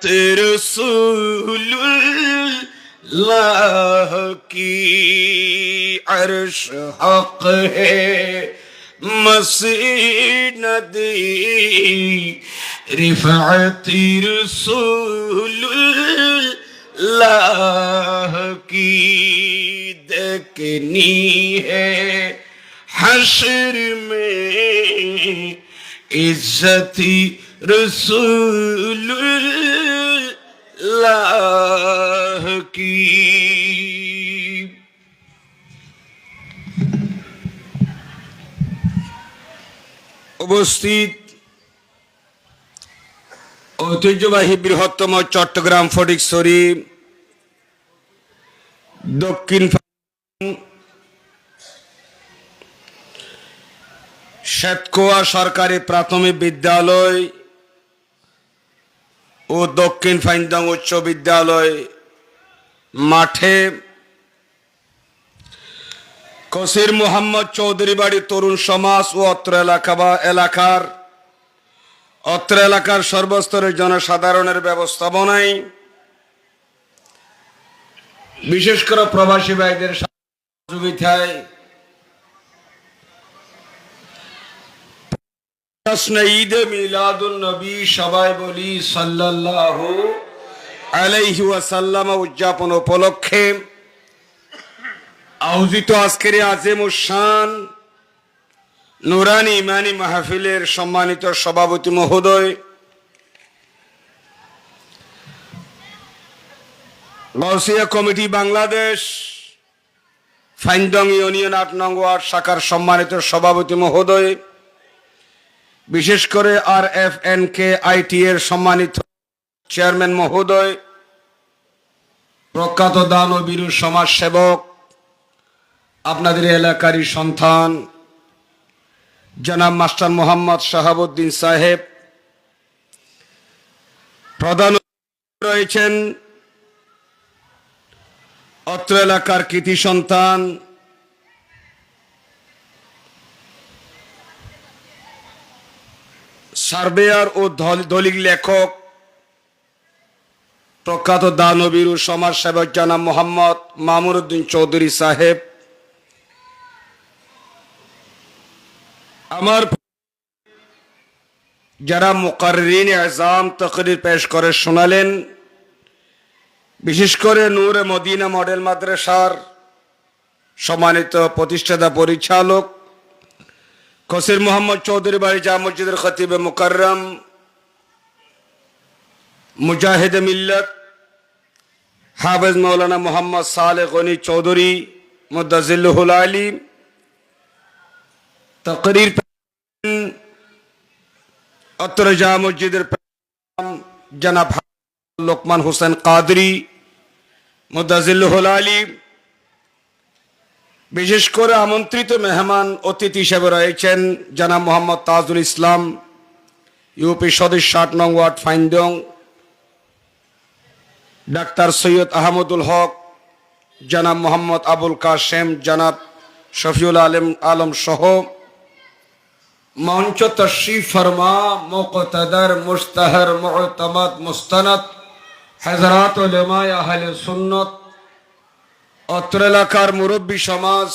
रसूलुल्लाह की अर्श हक है मसीनद रिफअती रसूलुल्लाह की देखनी है हश्र में इज्जती रसूलुल्लाह की। উপস্থিত ঐতিহ্যবাহী বৃহত্তম চট্টগ্রাম ফটিকছড়ি দক্ষিণ শ্বেতকুয়া সরকারি প্রাথমিক বিদ্যালয় ও দক্ষিণ ফাইন্দং উচ্চ বিদ্যালয় মাঠে কসির মোহাম্মদ চৌধুরী বাড়ি তরুণ সমাজ ও অত্র এলাকার সর্বস্তরের জনসাধারণের ব্যবস্থাপনায় বিশেষ করে প্রবাসী ভাইদের সহযোগিতায় ঈদে মিলাদুন নবী সবাই বলি সাল্লাল্লাহু আলাইহি ওয়াসাল্লাম উদযাপন উপলক্ষে আয়োজিত আজকের আজিমুশ শান নুরানি ইমানি মাহফিলের সম্মানিত সভাপতি মহোদয়, গাউসিয়া কমিটি বাংলাদেশ ফাইন্দং ইউনিয়ন ৮ নং ওয়ার্ড শাখার সম্মানিত সভাপতি মহোদয়, বিশেষ করে RFNKIT এর সম্মানিত চেয়ারম্যান মহোদয়, প্রখ্যাত দান ও বীর সমাজসেবক, আপনাদের এলাকারই সন্তান জনাব মাস্টার মোহাম্মদ শাহাবুদ্দিন সাহেব, প্রধান রয়েছেন অত্র এলাকার কৃতি সন্তান সার্ভেয়ার ও দলিল লেখক, প্রখ্যাত দানবীর ও সমাজসেবক জনাব মোহাম্মদ মামুন উদ্দিন চৌধুরী সাহেব, আমার যারা মুকাররিন আযম তাকরীর পেশ করে শোনালেন, বিশেষ করে নূরে মদিনা মডেল মাদ্রাসার সম্মানিত প্রতিষ্ঠাতা পরিচালক কসির মোহাম্মদ চৌধুরী বাড়ি জামে মসজিদের খতিবে মুকাররম মুজাহিদে মিল্লাত হাফেজ মাওলানা মোহাম্মদ সালেহ গনি চৌধুরী মুদ্দাজিল্লুহুল আলী, তাকরীর অত্র জামে মসজিদের জনাব লোকমান হোসেন কাদরি মুদ্দাজিল্লুহুল আলী, বিশেষ করে আমন্ত্রিত মেহমান অতিথি হিসেবে রয়েছেন জনাব মোহাম্মদ তাজুল ইসলাম ইউপি সদস্য ৮ নং ওয়ার্ড ফাইন্দং, ডাক্তার সৈয়দ আহমদুল হক, জনাব মোহাম্মদ আবুল কাশেম, জনাব শফিউল আলম সহ মঞ্চ তশরিফ ফরমা মুকতাদার মুস্তাহার মুতামাদ মুস্তানাদ হযরত উলামায়ে আহলে সুন্নাত, অত্র এলাকার মুরব্বী সমাজ,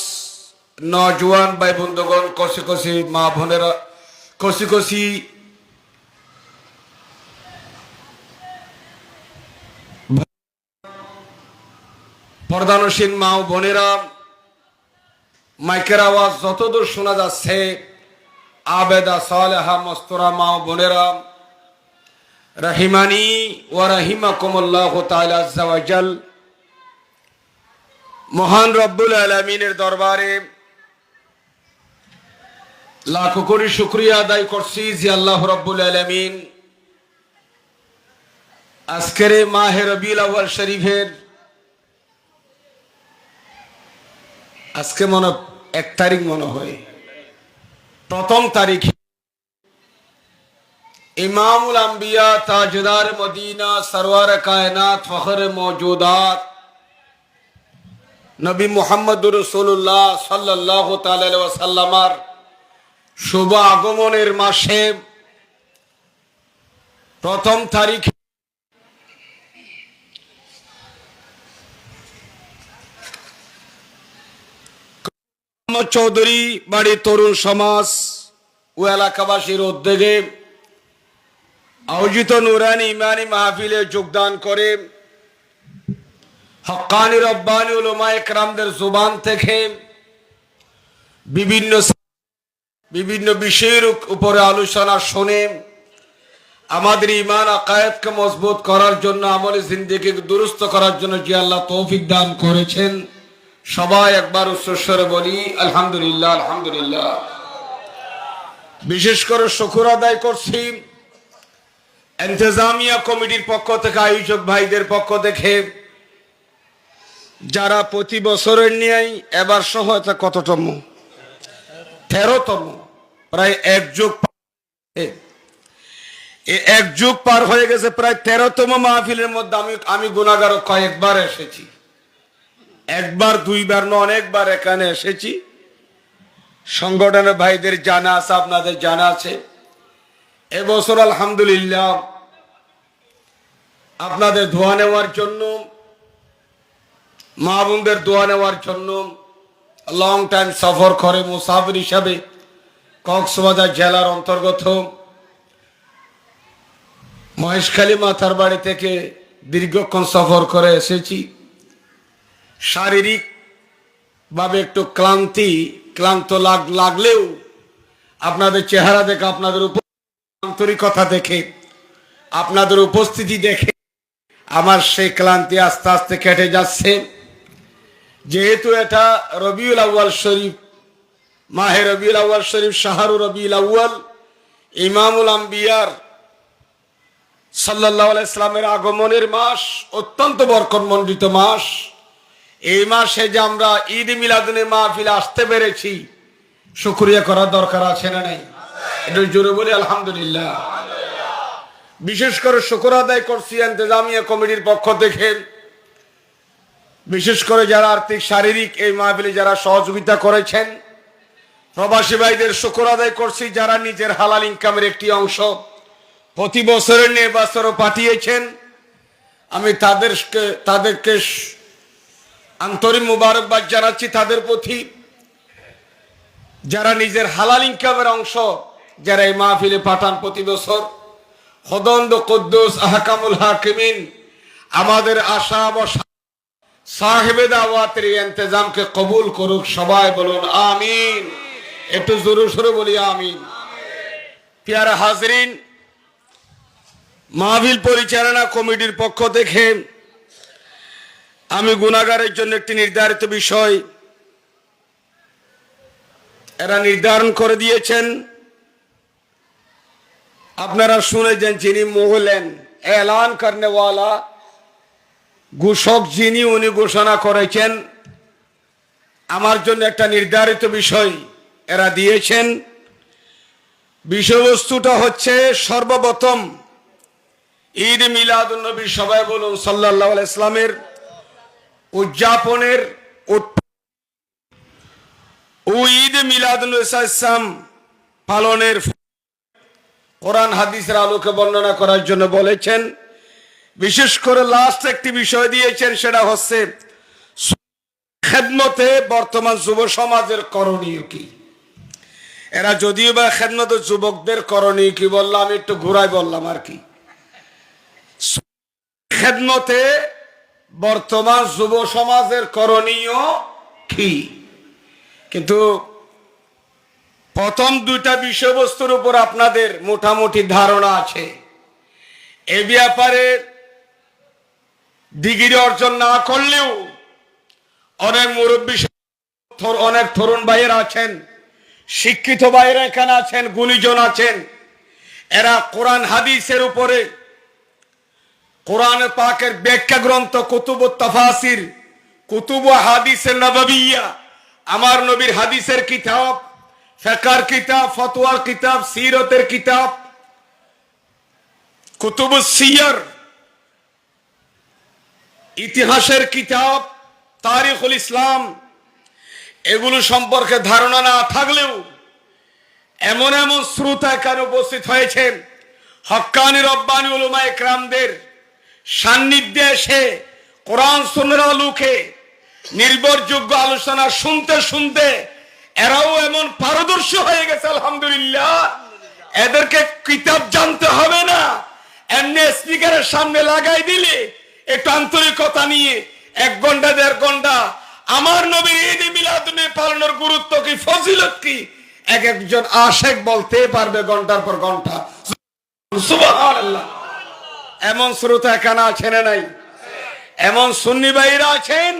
নওজোয়ান ভাই বন্ধুগণ, কষি কষি মা বোনেরা, কষি কষি পর্দানসীন মা ও বোনেরা, মাইকের আওয়াজ যতদূর শোনা যাচ্ছে, আবেদা সালেহা মস্তরা মা ও বোনেরা, রাহিমানি ওয়া রাহিমাকুমুল্লাহু তাআলা আযজা ওয়া জাল, মহান রব্বুল আলামিনের দরবারে লাখো কোটি শুকরিয়া আদায় করছি যে আল্লাহ রব্বুল আলামিন আজকের মাহে রবিউল আউয়াল শরীফের আজকে মনে 1 তারিখ মনে হয়, প্রথম তারিখে ইমামুল আম্বিয়া তাজদার মদিনা সরওয়ার কায়নাত ফখরে মওজুদাত নবী মুহাম্মদুর রাসূলুল্লাহ সাল্লাল্লাহু তাআলা আলাইহি ওয়াসাল্লামের শুভ আগমনের মাসে প্রথম তারিখে চৌধুরী বাড়ি তরুণ সমাজ ও এলাকাবাসীর উদ্যোগে আয়োজিত নুরানি ইমানি মাহফিলে যোগদান করে হক্কানি রব্বানি উলামায়ে কেরামদের জুবান থেকে বিভিন্ন বিষয়ের উপরে আলোচনা শুনে আমাদের ঈমান আকায়েদকে মজবুত করার জন্য, আমলে জিন্দেগিকে দুরুস্ত করার জন্য যে আল্লাহ তৌফিক দান করেছেন, সবাই একবার উচ্চস্বরে বলি আলহামদুলিল্লাহ। আলহামদুলিল্লাহ। বিশেষ করে শুকর আদায় করছি ইন্তেজামিয়া কমিটির পক্ষ থেকে, আয়োজক ভাইদের পক্ষ থেকে, যারা প্রতি বছরের নিয়েই এবার সহায়তা কততম 13তম, প্রায় এক যুগ পার হয়ে গেছে। প্রায় 13তম মাহফিলের মধ্যে আমি গুনাহগার কয়েকবার এসেছি, একবার দুইবার না অনেকবার এখানে এসেছি। সংগঠনের ভাইদের জানা আছে, আপনাদের জানা আছে। এবছর আলহামদুলিল্লাহ আপনাদের দোয়া নেওয়ার জন্য, মা বোনদের দোয়া নেওয়ার জন্য লং টাইম সফর করে মুসাফির হিসাবে কক্সবাজার জেলার অন্তর্গত মহেশখালী মাথার বাড়ি থেকে দীর্ঘক্ষণ সফর করে এসেছি। শারীরিক ভাবে একটু ক্লান্ত লাগলেও আপনাদের চেহারা দেখে, আপনাদের আন্তরিকতা দেখে, আপনাদের উপস্থিতি দেখে আমার সেই ক্লান্তি আস্তে আস্তে কেটে যাচ্ছে। যেহেতু এটা রবিউল আউয়াল শরীফ, মাহে রবিউল আউয়াল শরীফ, শাহরু রবিউল আউয়াল, ইমামুল আম্বিয়ার সাল্লাল্লাহু আলাইহি সাল্লামের আগমনের মাস, অত্যন্ত বরকতমণ্ডিত মাস। এই মাসে যে আমরা ঈদ মিলাদুনের মাহফিলে আসতে পেরেছি, শুকরিয়া করার দরকার আছে না নাই? একটু জোরে বলি আলহামদুলিল্লাহ। বিশেষ করে শুকর আদায় করছি ইন্তেজামিয়া কমিটির পক্ষ থেকে, বিশেষ করে যারা আর্থিক শারীরিক এই মাহফিলে যারা সহযোগিতা করেছেন, প্রবাসী ভাইদের শুকর আদায় করছি যারা নিজের হালাল ইনকামের একটি অংশ প্রতি বছরের নিয়ে বছরও পাঠিয়েছেন। আমি তাদেরকে আন্তরিক মুবারকবাদ জানাচ্ছি তাদের প্রতি, যারা নিজের হালাল ইনকামের অংশ যারা এই মাহফিলে পাঠান প্রতি বছর। খোদাবন্দ কুদ্দুস আহকামুল হাকিমিন আমাদের আশা সাহেবে দাওয়াতের ইন্তজামকে কবুল করুক। সবাই বলুন আমিন। একটু জোরে সোরে বলি আমিন। প্রিয় হাজরিন, মাহফিল পরিচালনা কমিটির পক্ষ থেকে আমি গুনাহগারের জন্য একটি নির্ধারিত বিষয় এরা নির্ধারণ করে দিয়েছেন। আপনারা শুনেছেন, যিনি মোহলেন এলান করনেওয়ালা, ঘোষক যিনি, উনি ঘোষণা করেছেন আমার জন্য একটা নির্ধারিত বিষয় এরা দিয়েছেন। বিষয়বস্তুটা হচ্ছে সর্বপ্রথম ঈদ মিলাদুন নবী, সবাই বলুন সাল্লাল্লাহু আলাইহি সাল্লামের উদযাপনের ও ঈদ মিলাদুন নবী পালনের কোরআন হাদিসের আলোকে বর্ণনা করার জন্য বলেছেন। বিশেষ করে লাস্ট একটি বিষয় দিয়েছেন, সেটা হচ্ছে খেদমতে বর্তমান যুব সমাজের করণীয় কি। এরা যদিও বা খেদমতে যুবকদের করণীয় কি বললাম, আমি একটু ঘুরাই বললাম আর কি। খেদমতে বর্তমান যুব সমাজের করণীয় কি, কিন্তু প্রথম দুইটা বিষয়বস্তুর উপর আপনাদের মোটামুটি ধারণা আছে। এ ব্যাপারে ডিগ্রি অর্জন না করলেও অনেক মুরব্বী, অনেক তরুণ ভাইয়েরা আছেন, শিক্ষিত ভাইয়েরা এখানে আছেন, গুণীজন আছেন। এরা কোরআন হাদিসের উপরে, কোরআন পাকের ব্যাখ্যা গ্রন্থ, কুতুবুত তাফাসির, কুতুব হাদিসের নববিয়া, আমার নবীর হাদিসের কিতাব, ফিকহের কিতাব, ফতোয়ার কিতাব, সিরতের কিতাব, কুতুবুস সিয়ার, ইতিহাসের কিতাব, তারিখুল ইসলাম, এগুলো সম্পর্কে ধারণা না থাকলেও এমন এমন শ্রোতা এখানে উপস্থিত হয়েছেন, হক্কানি রব্বানি উলামায়ে কেরামদের সান্নিধ্যে এসে কোরআন সুন্নাহর আলোকে নির্ভরযোগ্য আলোচনা শুনতে শুনতে এরাও এমন পারদর্শী হয়ে গেছে আলহামদুলিল্লাহ। এদেরকে কিতাব জানতে হবে না, এমনি স্পিকারের সামনে লাগাই দিলে একটু আন্তরিকতা নিয়ে 1 ঘন্টা 1.5 ঘন্টা আমার নবীর ঈদ মিলাদুন্নবী পালনের গুরুত্ব কি, ফজিলত কি, একজন আশেক বলতে পারবে ঘন্টার পর ঘন্টা। সুবহানাল্লাহ। এমন শ্রোতা এখানে আছেন না নাই? এমন সুন্নি ভাইরা আছেন,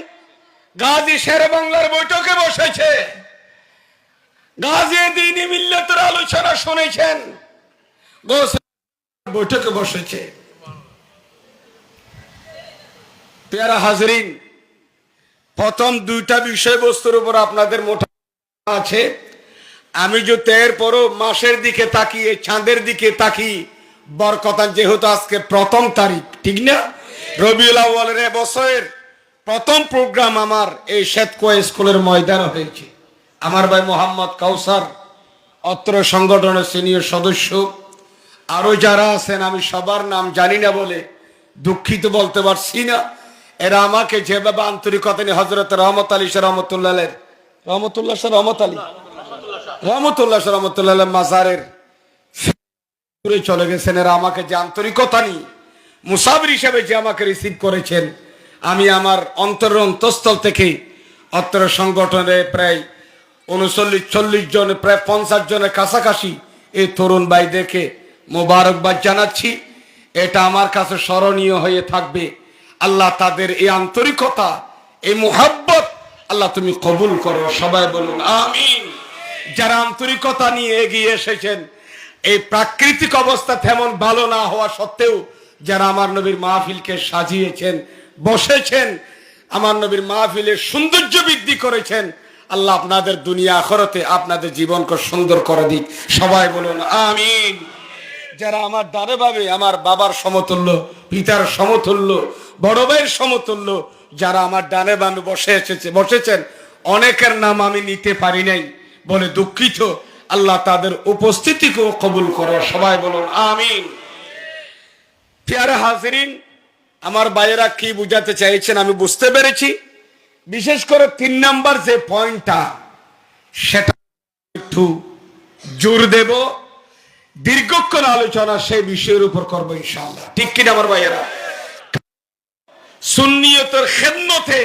গাজী শেরে বাংলার বৈঠকে বসেছে, গাজী দ্বীনি মিল্লাতের আলোচনা শুনেছেন, বৈঠকে বসেছে। প্যারা হাজরিন, প্রথম 2টা বিষয়বস্তুর উপর আপনাদের মোটা আছে। আমি যদি এরপরও মাসের দিকে তাকিয়ে চাঁদের দিকে তাকিয়ে বরকতান, যেহেতু আজকে 1ম তারিখ, ঠিক না, রবিউল আউয়ালের বছরের প্রথম প্রোগ্রাম আমার এই শেতকোয়া স্কুলের ময়দানে হয়েছে। আমার ভাই মোহাম্মদ কাউসার অত্র সংগঠনের সিনিয়র সদস্য, আরো যারা আছেন আমি সবার নাম জানি না বলে দুঃখিত বলতে পারছি না। এরা আমাকে যেভাবে আন্তরিকতা নিয়ে হযরত রহমত আলী শাহ রহমতুল্লাহ মাজারের চলে গেছেন, এরা আমাকে যে আন্তরিকতা নিয়ে মুসাফির হিসেবে যে আমাকে রিসিভ করেছেন, আমি আমার অন্তঃস্থল থেকে অত্র সংগঠনে প্রায় 39-40 জন, প্রায় 50 জনের কাছাকাছি এই তরুণ ভাইদেরকে মোবারকবাদ জানাচ্ছি। এটা আমার কাছে স্মরণীয় হয়ে থাকবে। আল্লাহ তাদের এই আন্তরিকতা, এই মুহাব্বত আল্লাহ তুমি কবুল করো, সবাই বলুন আমিন। যারা আন্তরিকতা নিয়ে এগিয়ে এসেছেন, এই প্রাকৃতিক অবস্থা তেমন ভালো না হওয়া সত্ত্বেও যারা আমার নবীর মাহফিলকে সাজিয়েছেন, বসেছেন, আমার নবীর মাহফিলের সৌন্দর্য বৃদ্ধি করেছেন, আল্লাহ আপনাদের দুনিয়া আখিরাতে আপনাদের জীবনকে সুন্দর করে দিক, সবাই বলুন আমিন। যারা আমার দাদা ভাবে, আমার বাবার সমতুল্য, পিতার সমতুল্য, বড় ভাইয়ের সমতুল্য, যারা আমার ডানে বামে বসেছেন, অনেকের নাম আমি নিতে পারি নাই বলে দুঃখিত। আল্লাহ তাদের উপস্থিতিকেও কবুল করো, সবাই বলুন আমিন। প্রিয় হাজিরিন, আমার ভাইয়েরা কি বুঝাতে চাইছেন আমি বুঝতে পেরেছি। বিশেষ করে 3 নাম্বার যে পয়েন্টটা, সেটা একটু জোর দেব, দীর্ঘক্ষণ আলোচনা সেই বিষয়ের উপর করবো ইনশাআল্লাহ, ঠিক কিনা আমার ভাইয়েরা? সুন্নিয়তের খেদমতে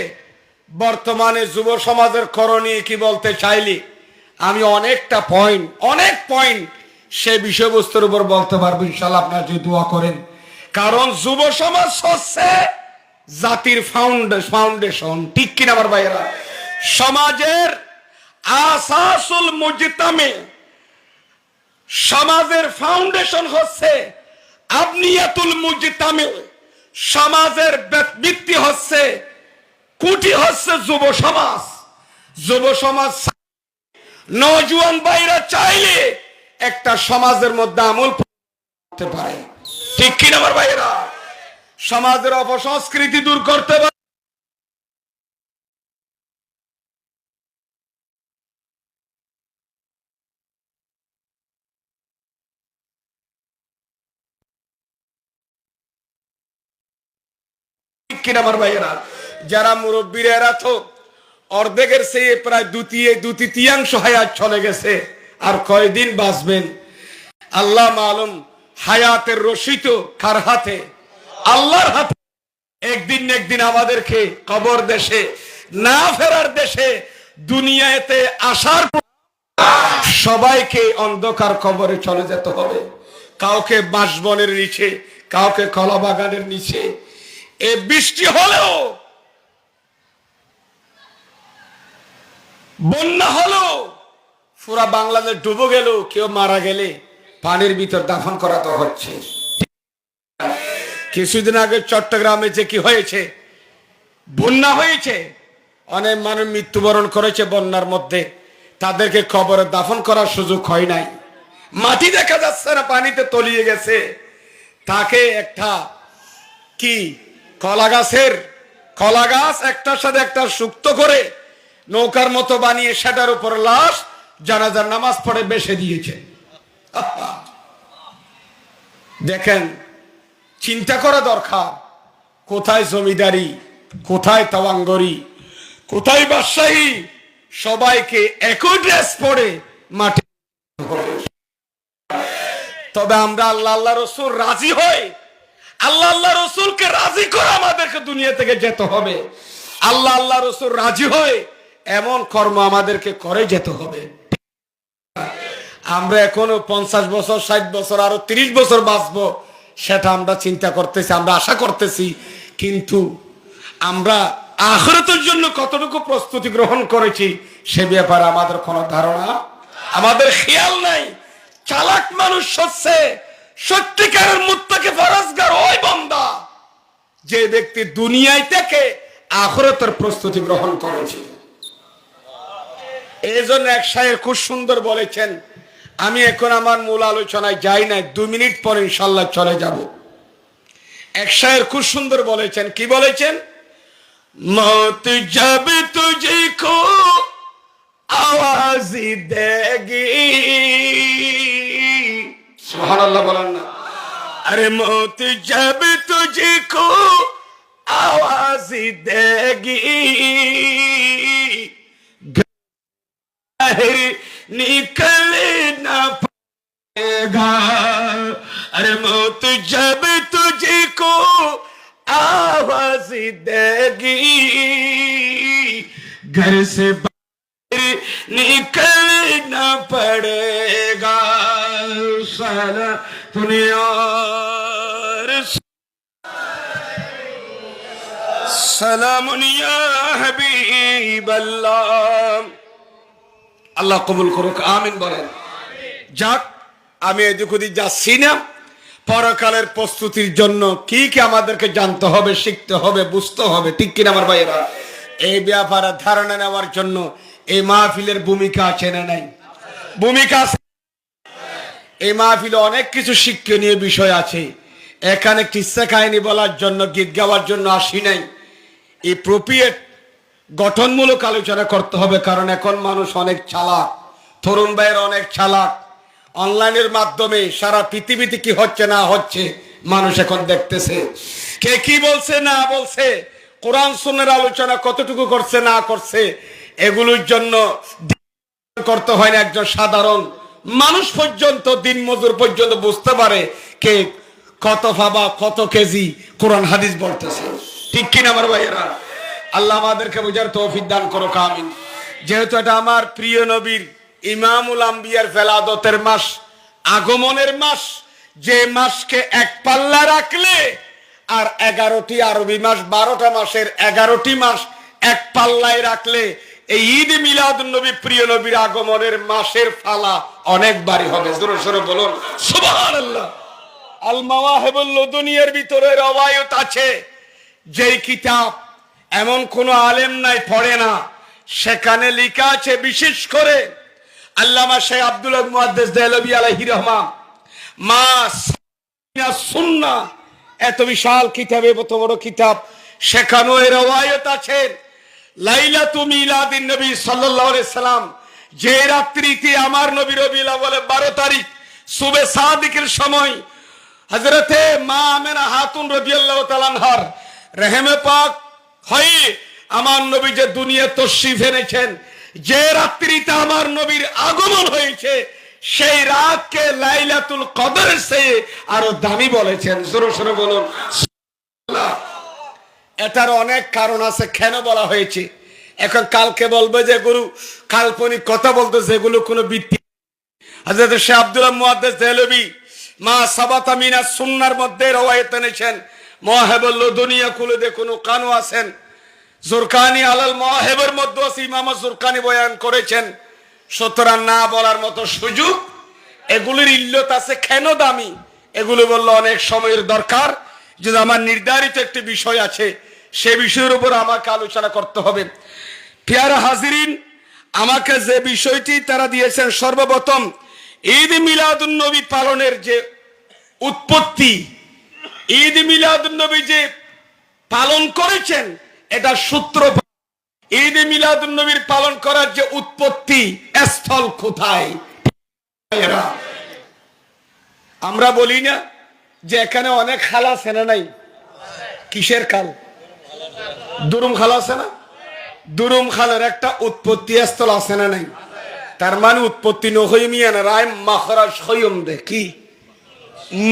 বর্তমানে যুব সমাজের করণীয় কি বলতে চাইলি আমি অনেক পয়েন্ট সেই বিষয়বস্তুর উপর বলতে পারবো ইনশাআল্লাহ, আপনারা যদি দোয়া করেন। কারণ যুব সমাজ হচ্ছে জাতির ফাউন্ডেশন, ঠিক কিনা আমার ভাইয়েরা? সমাজের আসাসুল মুজতামে, সমাজের ফাউন্ডেশন হচ্ছে আবনিয়াতুল মুজতামে, সমাজের ভিত্তি হচ্ছে, কুটি হচ্ছে যুব সমাজ। যুব সমাজ নওজোয়ান ভাইরা চাইলে একটা সমাজের মধ্যে আমল করতে পারে, ঠিক কিনা আমার ভাইয়েরা? সমাজের অপসংস্কৃতি দূর করতে পারে, ঠিক কিনা আমার ভাইয়েরা? যারা মুরব্বীরা এরা তো অর্ধেকের চেয়ে প্রায় দ্বিতীয়াংশ হায়াত চলে গেছে, আর কয়দিন বাঁচবেন আল্লাহ মালুম। হায়াতের রশি তো কার হাতে? আল্লাহর হাতে। একদিন আমাদেরকে কবর দেশে না ফেরার দেশে দুনিয়াতে আসার সবাইকে অন্ধকার কবরে চলে যেতে হবে। কাউকে বাঁশবনের নিচে, কাউকে কলা বাগানের নিচে। এ বৃষ্টি হলেও, বন্যা হলো, পুরা বাংলাদেশ ডুবে গেল, কেউ মারা গেলে পানির ভিতর দাফন করা তো হচ্ছে। কিছুদিন আগে চট্টগ্রামে যে কি হয়েছে, বন্যা হয়েছে, অনেক মানুষ মৃত্যুবরণ করেছে বন্যার মধ্যে, তাদেরকে কবরে দাফন করার সুযোগ হয় নাই। মাটি দেখা যাচ্ছে না, পানিতে তলিয়ে গেছে। তাকে একটা কি কলা গাছ একটার সাথে একটা সুক্ত করে নৌকার মতো বানিয়ে সেটার উপর লাশ জানাজার নামাজ পড়ে বেশে দিয়েছে। দেখেন, চিন্তা করা দরকার, কোথায় জমিদারি, কোথায় তাওয়াঙ্গরি, কোথায় বাদশাহী, সবাইকে একই ড্রেস পরে মাঠে হবে। তবে আমরা আল্লাহ রসুল রাজি হই, আল্লাহ রসুলকে রাজি করে আমাদেরকে দুনিয়া থেকে যেতে হবে। আল্লাহ রসুল রাজি হয় এমন কর্ম আমাদেরকে করে যেতে হবে। আমরা এখনো 50 বছর 60 বছর আরো 30 বছর বাঁচবো সেটা আমরা চিন্তা করতেছি, আমরা আশা করতেছি, কিন্তু আমরা আখিরাতের জন্য কতটুকু প্রস্তুতি গ্রহণ করেছি সে ব্যাপারে আমাদের কোনো ধারণা, আমাদের খেয়াল নাই। চালাক মানুষ হচ্ছে সত্যিকারের মুত্তাকি পরহেজগার ওই বান্দা যে ব্যক্তি দুনিয়ায় থেকে আখিরাতের প্রস্তুতি গ্রহণ করেছে। এই জন্য এক শায়ের খুব সুন্দর বলেছেন, আমি এখন আমার মূল আলোচনায় যাই না, 2 মিনিট পর ইনশাল্লাহ চলে যাব। এক শায়ের খুব সুন্দর বলেছেন, কি বলেছেন? মৌত জব তুঝকো আওয়াজ দেগি, সুবহানাল্লাহ বলেন না। আরে মৌত জব তুঝকো আওয়াজ দেগি, निकलना पड़ेगा। अरे मौत जब तुझको आवाज देगी, घर से बाहर निकलना पड़ेगा। साला दुनिया सलामुन या हबीब अल्लाह। আল্লাহ কবুল করুক, আমিন বলেন। যাক, আমি এদিক ওদিক যাচ্ছি না। পরকালের প্রস্তুতির জন্য কি কি আমাদেরকে জানতে হবে, শিখতে হবে, বুঝতে হবে, ঠিক কিনা আমার ভাইয়েরা? এই ব্যাপারে ধারণা নেওয়ার জন্য এই মাহফিলের ভূমিকা আছে না নাই? ভূমিকা আছে। এই মাহফিলে অনেক কিছু শিক্ষণীয় বিষয় আছে। এখানে কিস্সা কাহিনী বলার জন্য, গীত গাওয়ার জন্য আসি নাই। এই প্রপিয়েট গঠনমূলক আলোচনা করতে হবে, কারণ এখন মানুষ অনেক চালাক, তরুণ ভাইয়ের অনেক চালাক। অনলাইনের মাধ্যমে সারা পৃথিবীতে কি হচ্ছে না হচ্ছে মানুষ এখন দেখতেছে। কে কি বলছে না বলছে, কোরআন সুন্নাহর আলোচনা কতটুকু করছে না করছে, এগুলোর জন্য করতে হয় না। একজন সাধারণ মানুষ পর্যন্ত, দিন মজুর পর্যন্ত বুঝতে পারে কে কত ভাবা, কত কেজি কোরআন হাদিস বলতেছে, ঠিক কিনা আমার ভাইয়েরা? আল্লাহ আমাদেরকে বুঝার তৌফিক দান করুক, আমিন। যেহেতু এটা আমার প্রিয় নবীর ইমামুল আম্বিয়ার ফেলাদতের মাস, আগমনের মাস, যে মাসকে এক পাল্লা রাখলে আর 11টি আরবি মাস, 12টা মাসের 11টি মাস এক পাল্লায় রাখলে এই ঈদ মিলাদুন নবী, প্রিয় নবীর আগমনের মাসের ফালা অনেক বাড়ি হবে। জোরে সোরে বলুন সুবহানাল্লাহ। আল মাওয়াহিবুল লদুনিয়ার ভিতরে রওয়ায়াত আছে, যেই কিতাব এমন কোন আলেম নাই পড়ে না, সেখানে লেখা আছে, বিশেষ করে আল্লামা শেখ আব্দুল হক মুহাদ্দিস দেহলভী আলাইহির রহমান মা সুন্নাহ, এত বিশাল কিতাব, এত বড় কিতাব, সেখানেও এর রওয়ায়াত আছে লাইলাতু মিলাদিন নবী সাল্লাল্লাহু আলাইহি সাল্লাম, যে রাত্রিতে আমার নবী রবিউল আউয়ালের 12 তারিখ সুবে সাদিকের সময় হযরতে মা আমেনা হাতুন রাদিয়াল্লাহু তাআলা আনহার রহমে পাক হয়ে আমার নবী যে দুনিয়া তশরিফ এনেছেন, যে রাত্রিতে আমার নবীর আগমন হয়েছে, সেই রাতকে লাইলাতুল কদর সে আরো দামি বলেছেন। জোরে সোরে বলুন সুবহানাল্লাহ। এটার অনেক কারণ আছে কেন বলা হয়েছে। এখন কালকে বলবে যে গুরু কাল্পনিক কথা বলতে, যেগুলো কোনো ভিত্তি। হযরত শেখ আব্দুল্লাহ মুহাদ্দিস দেহলভী মা সাবাতা মিনাস সুন্নাহর মধ্যে রওয়ায়াত এনেছেন। মাওয়াহিবুল লদুনিয়া খুলে দেখুন, কানু আছেন। জুরকানি আলাল মাওয়াহিবের মধ্যে আছে, ইমাম জুরকানি বয়ান করেছেন। সুতরাং না বলার মতো সুযোগ, এগুলির ইল্লত আছে কেন দামি, এগুলো বললে অনেক সময়ের দরকার। যদি আমার নির্ধারিত একটি বিষয় আছে, সে বিষয়ের উপর আমাকে আলোচনা করতে হবে। প্রিয় হাজিরিন, আমাকে যে বিষয়টি তারা দিয়েছেন, সর্বপ্রথম ঈদ মিলাদুন নবী পালনের যে উৎপত্তি, ঈদ মিলাদুন নবী যে পালন করেছেন, এটা সূত্র। ঈদ মিলাদুন নবীর পালন করার যে উৎপত্তি স্থল কোথায়? আমরা বলি না যে এখানে অনেক খাল আছে না নাই? কিসের খাল? দুরুম খাল আছে না? দুরুম খালের একটা উৎপত্তি স্থল আছে না নাই? তার মানে উৎপত্তি নহইমিয়া না রায় মাখরাজ হইম দে কি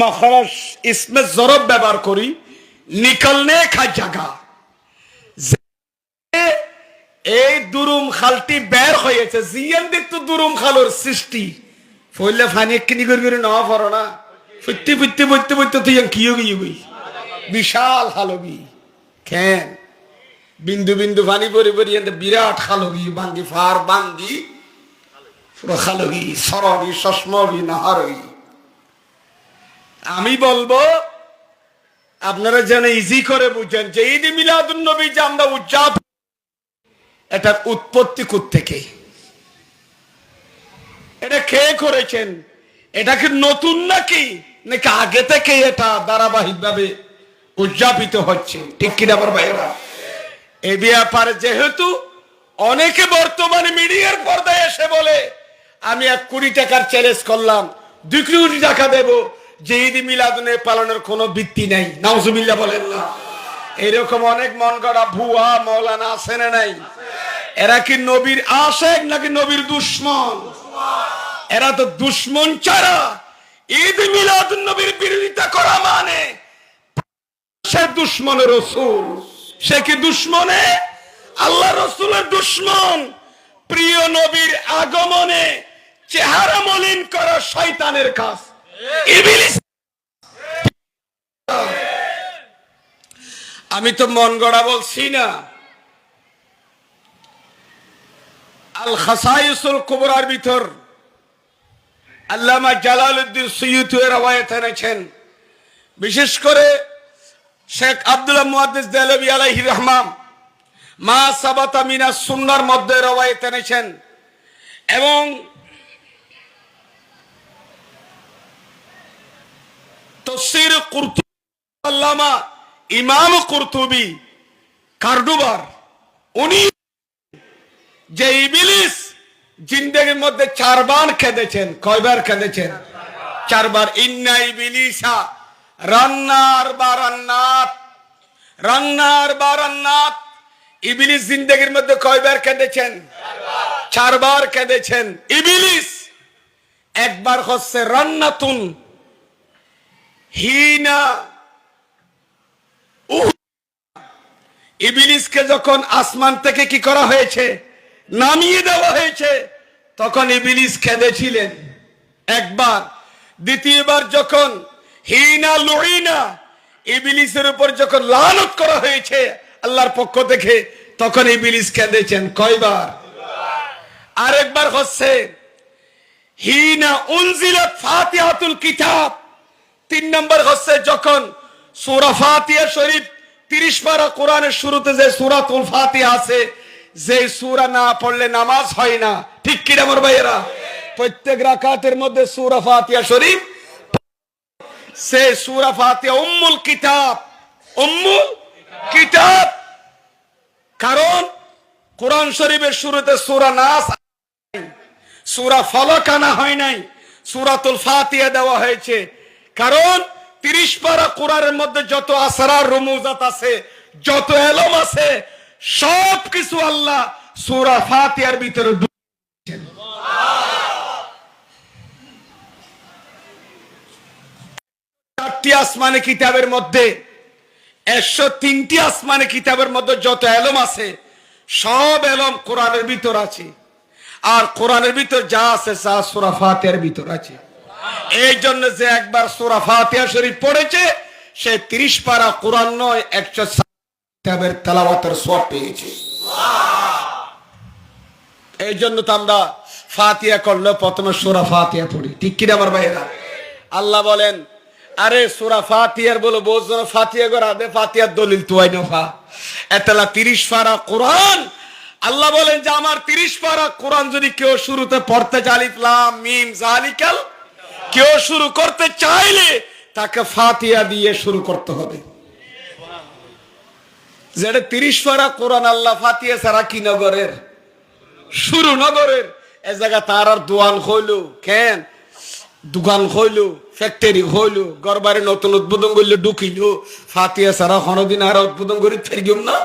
মাখরাজ ইসমে জরব ব্যবহার করি নিকলনে কা জায়গা। এই দুরুম খালটি বের হয়েছে জিয়ান দেখতো দুরুম খালোর সৃষ্টি ফইলে ফানি কিনি করে না পারো না ফুটতে ফুটতে ফুটতে ফুটতে তুই কি গই বিশাল খালবি কেন বিন্দু বিন্দু পানি পরি পরি বিরাট খালবি বাঙ্গি ফার বাঙ্গি পুরো খালবি সরবি সসমবি নাহারবি। আমি বলবো আপনারা যেন ইজি করে বুঝেন যে ঈদ মিলাদুন নবী যে আমরা উদযাপন এটার উৎপত্তি কোত্থেকে, এটা কে করেছেন, এটা কি নতুন নাকি নাকি আগে থেকে এটা ধারাবাহিক ভাবে উদযাপিত হচ্ছে? ঠিক কিনা আমার ভাইরা? এই ব্যাপারে যেহেতু অনেকে বর্তমানে মিডিয়ার পর্দায় এসে বলে আমি 1 কোটি টাকার চ্যালেঞ্জ করলাম 2 কোটি টাকা দেব, যে ঈদ মিলাদুন পালনের কোনো ভিত্তি নাই, নাউজুবিল্লাহ বলেন না। এরকম অনেক মন গড়া ভুয়া মৌলানা আছে না নাই? এরা কি নবীর আশেক নাকি নবীর দুশ্মন? এরা তো দুশ্মন ছাড়া ঈদ মিলাদুন নবীর বিরোধিতা করা মানে সে দুশ্মনের রাসূল। সে কি দুশ্মনে আল্লাহ রাসূলের দুশ্মন। প্রিয় নবীর আগমনে চেহারা মলিন করা শয়তানের কাজ, ইবলিস। আমি তো মন গড়া বলছি না। আল খাসাইসুল কুবরার ভিতর আল্লামা জালালউদ্দিন সুয়ুতী রওয়ায়াত এনেছেন, বিশেষ করে শেখ আব্দুল্লাহ মুহাদ্দিস দেহলভী আলাইহি রহমান মা সাবাতা মিনাস সুন্নাহর মধ্যে রওয়ায়াত এনেছেন এবং তাফসীর কুরতুবী আল্লামা ইমাম কুরতুবী কারডুবার উনি যে ইবলিস জিন্দেগির মধ্যে 4 বার কেঁদেছেন। কয়বার কেঁদেছেন? 4 বার। ইন্না ইবলিসা রান্নার বারান্নাত, রান্নার বারান্নাত। ইবলিস জিন্দেগির মধ্যে কয়বার কেঁদেছেন? 4 বার কেঁদেছেন। ইবলিস একবার হচ্ছে রান্নাতুন হিনা, ইবলিসকে যখন আসমান থেকে কি করা হয়েছে, নামিয়ে দেওয়া হয়েছে, তখন ইবলিস কেঁদেছিলেন একবার। দ্বিতীয়বার যখন হিনা লুইনা, ইবলিসের উপর যখন লানত করা হয়েছে আল্লাহর পক্ষ থেকে, তখন ইবলিস কেঁদেছেন। কয়বার? আরেকবার হচ্ছে হিনা উনজিলাত ফাতিহাতুল কিতাব। 3 নম্বর হচ্ছে যখন সূরা ফাতিহা শরীফ 30 পারা কোরআনের শুরুতে যে সূরাতুল ফাতিহা আছে, যে সূরা না পড়লে নামাজ হয় না। ঠিক কি আমার ভাইয়েরা? প্রত্যেক রাকাতের মধ্যে সূরা ফাতিহা শরীফ, সে সূরা ফাতিহা উম্মুল কিতাব, উম্মুল কিতাব। কারণ কোরআন শরীফের শুরুতে সূরা নাস, সূরা ফালাক আনা হয় নাই, সূরাতুল ফাতিহা দেওয়া হয়েছে। কারণ 30 পারা কোরআনের মধ্যে যত আসরার রুমুজাত আছে, যত এলম আছে, সব কিছু আল্লাহ সূরা ফাতিহার ভিতরে ঢুকিয়েছেন। চারটি আসমানি কিতাবের মধ্যে 103টি আসমানি কিতাবের মধ্যে যত এলম আছে, সব এলম কোরআনের ভিতর আছে। আর কোরআনের ভিতর যা আছে তা সূরা ফাতিহার ভিতর আছে। এই জন্য যে একবার সূরা ফাতিহা শরীফ পড়েছে, সে 30 পারা কোরআন নয় 107 কিতাবের তেলাওয়াতের সওয়াব পেয়েছে। এই জন্য তো আমরা ফাতিহা করলে প্রথমে সূরা ফাতিহা পড়ি। ঠিক কি না আমার ভাইরা? আল্লাহ বলেন, আরে সূরা ফাতিহার বলো বোঝো, ফাতিহা করা দে, ফাতিহার দলিল তুই নফা এতলা 30 পারা কোরআন। আল্লাহ বলেন যে আমার 30 পারা কোরআন যদি কেউ শুরুতে পড়তে চায়, আলিফ লাম মিম যালিকাল, কেউ শুরু করতে চাইলে তাকে ফাতিহা দিয়ে শুরু করতে হবে। যেটা 30 পারা কোরআন আল্লাহ ফাতিহা ছাড়া কি নগরের শুরু নগরের। এ জায়গা তার আর দোয়ান হইল কেন, দোকান হইল, ফ্যাক্টরি হইল, গরবারে নতুন উদ্বোধন করলে ঢুকিল, ফাতিহা ছাড়া কোনদিন আর উদ্বোধন করি ফেরগিম না।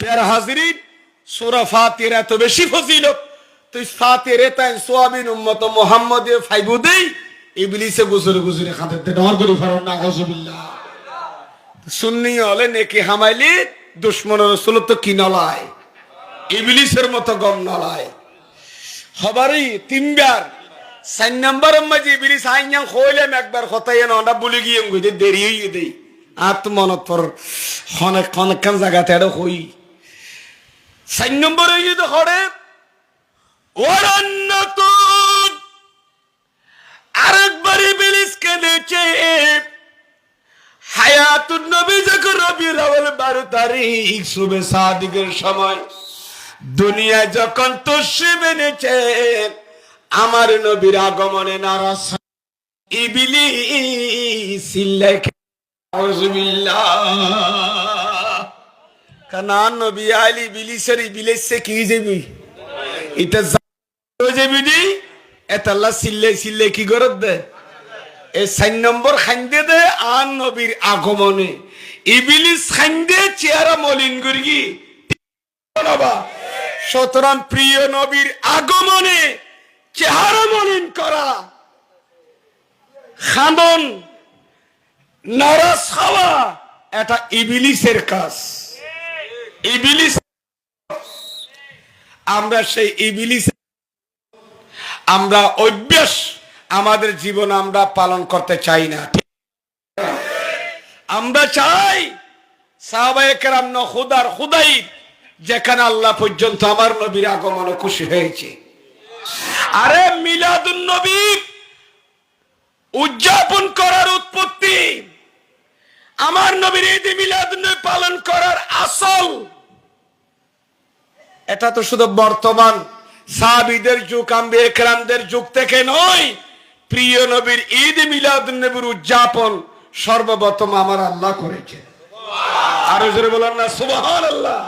প্যারা হাজিরিন, সূরা ফাতিহা এত বেশি ফজিলত, তুই ফাতিহা তাই সোয়াবিন উম্মত মুহাম্মদে ফাইবু দেই ইবলিসে গুজরে গুজরে খাতে ডর করে ফেরন না গজবিল্লাহ। সুন্নি হলে নেকি হামাইলি দুশমন রাসূল তো কি নলায়, ইবলিসের মতো গম নলায় হবারই তিনবার। 4 নম্বর মাঝে ইবলিস আইয়াং কইলাম একবার কথাই না বলে গিয়ে গইতে দেরি হইয়ে দেই আত্মমনত পর অনেক অনেকখান জায়গাতে আরো হই। 4 নম্বর হইয়ে তো হরে ওরান্নাতুন, আরেকবার ইবলিস কেঁদেছে হায়াতুন নবী যখন রবিউল আউয়াল 12 তারিখ সুবে সাদিকের সময় দুনিয়া যখন তশরিফ এনেছেন, আমার নবীর আগমনে নারাজ ইবলিস চিল্লায় আউযুবিল্লাহ। কারণ নবী আলী ইবলিসের ইবলিসে কি যাবি এটা যাবি নি এত আল্লাহ চিল্লাই চিল্লাই কি করে দে এই 4 নম্বর খাইন্দে দে আন নবীর আগমনে ইবলিস খাইন্দে চেহারা মলিন করি বাবা। সুতরাং প্রিয় নবীর আগমনে চেহারা মলিন করা, খাদন নারাজ হওয়া, এটা ইবলিসের কাজ। ইবলিস, আমরা সেই ইবলিস আমরা অভ্যাস আমাদের জীবন আমরা পালন করতে চাই না। আমরা চাই সাহাবায়ে কেরাম ন খুদার খুদাই যেখানে আল্লাহ পর্যন্ত আমার নবীর আগমনে খুশি হয়েছে। আরে মিলাদুন নবী উদযাপন করার উৎপত্তি, আমার নবীর ঈদ মিলাদুন নবী পালন করার আসল, এটা তো শুধু বর্তমান সাহাবীদের যুগ আম্বিয়া কেরামদের যুগ থেকে নয়। প্রিয় নবীর ঈদ মিলাদুন নবীর উদযাপন সর্বপ্রথম আমার আল্লাহ করেছে। আরো জোরে বলেন না সুবহানাল্লাহ।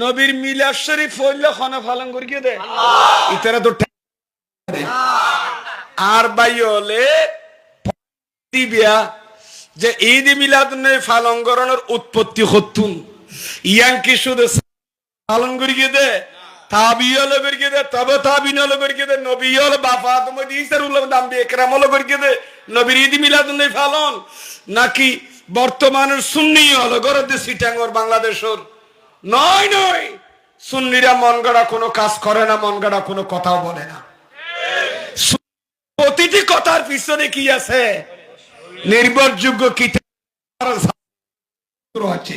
নবীর মিলাদ শরীফ হইলে খানা পালন করিয়ে দে ইতারা তো আর ভাই হলে দিবিয়া যে ঈদ মিলাদুন নবী পালন করানোর উৎপত্তি হতুন ইয়াং কি শুধু পালন করিয়ে দে তাবিয়ল করিয়ে দে তবে তাবিনল করিয়ে দে নবীল বাবা আদম ঈসারুল নামবি একরামল করিয়ে দে নবীর ঈদ মিলাদুন নবী পালন নাকি বর্তমানের সুন্নি হলো গরদে সিটাঙ্গর বাংলাদেশের নয় নয়। সুন্নিরা মন গড়া কোনো কাজ করে না, মন গড়া কোনো কথাও বলে না। প্রতিটি কথার পিছনে কি আছে নির্ভরযোগ্য কিতাব আছে।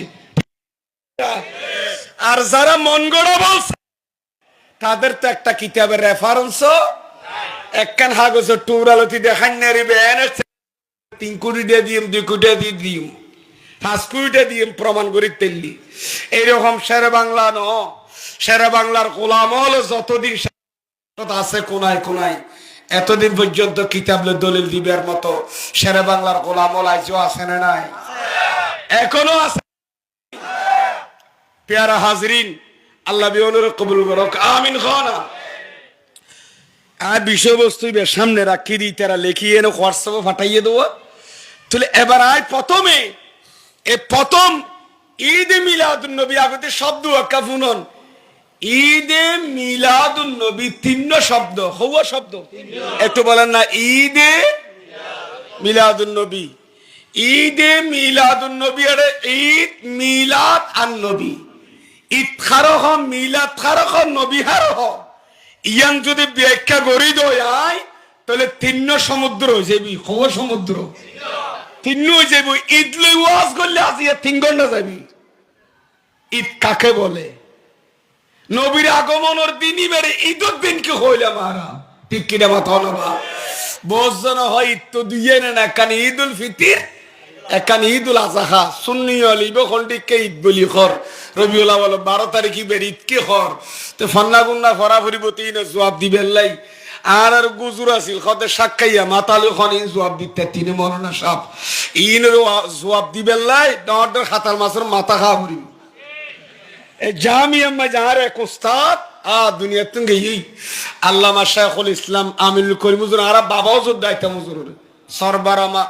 আর যারা মন গড়া বলছে তাদের তো একটা কিতাবের রেফারেন্স একখান কাগজ টুরালতি দেখান নেবেন 3 কোটি দিয়ে দিম 2 কোটি দিয়ে দিম 5 কোটি দিয়ে প্রমাণ করি তেললি এইরকম শেরে বাংলা ন শেরে বাংলার গোলাম হলো যতদিন আছে কোনায় কোনায় এতদিন পর্যন্ত কিতাবলে দলিল দিবার মতো শেরে বাংলার গোলাম হল আজও আছে না নাই, এখনো আছে। প্যারা হাজরিন, আল্লাহ বিওনুর কবুল করুক আমিন খানা। আর বিষয়বস্তু সামনে রাখি দিই তারা লিখিয়ে নো হোয়াটসঅ্যাপে পাঠাইয়ে দেবো। তাহলে এবার আয় প্রথমে প্রথম ঈদ মিলাদুন নবী আগতে শব্দ একটা শুনুন। ঈদে মিলাদুন নবী 3 শব্দ হওয়া শব্দ একটু বলেন না। ঈদে মিলাদুন নবী, ঈদে মিলাদুন নবী আর ঈদ মিলাদ আন নবী। ঈদ খারহ মিলাদ খারহ নবী হারহ ইয়াং যদি ব্যাখ্যা করি দয় তাহলে 3 সমুদ্র হয়ে যাবি, হওয়া সমুদ্র 3 হয়ে যাবি। ঈদ লই ওয়াজ করলে আজিয়া 3 ঘন্টা যাবি। ঈদ কাকে বলে? নবীর আগমনের দিনই বেড়ে ঈদের দিন কি হইলাম আরা ঠিক কিনা মাথা নবা বোঝানো হয়। ঈদ তো দুইয়ে না, একখান ঈদ উল ফিতির একখান ঈদ উল আজহা। সুন্নি অলিব খন্ডিককে ঈদ বলি খর রবিউল আউয়াল 12 তারিখই বের ঈদ কে খর তো ফন্না গুন্না ফরা ফুরিব তিন জবাব দিবেন লাই। আর আর গুজুর আছিল খদে সাক্ষাইয়া মাতালু খন জবাব দিতে তিনে মরনা সাপ ইন জবাব দিবেন লাই ডর খাতার মাছের মাথা খাওয়া ফুরিব। জামিয়া মাজার এক উস্তাদ দুনিয়া তুঙ্গে আল্লামা শাইখুল ইসলাম আমিনুল করিম হুজুর আর বাবাও জোর দায়িত্ব হুজুর সরবারামা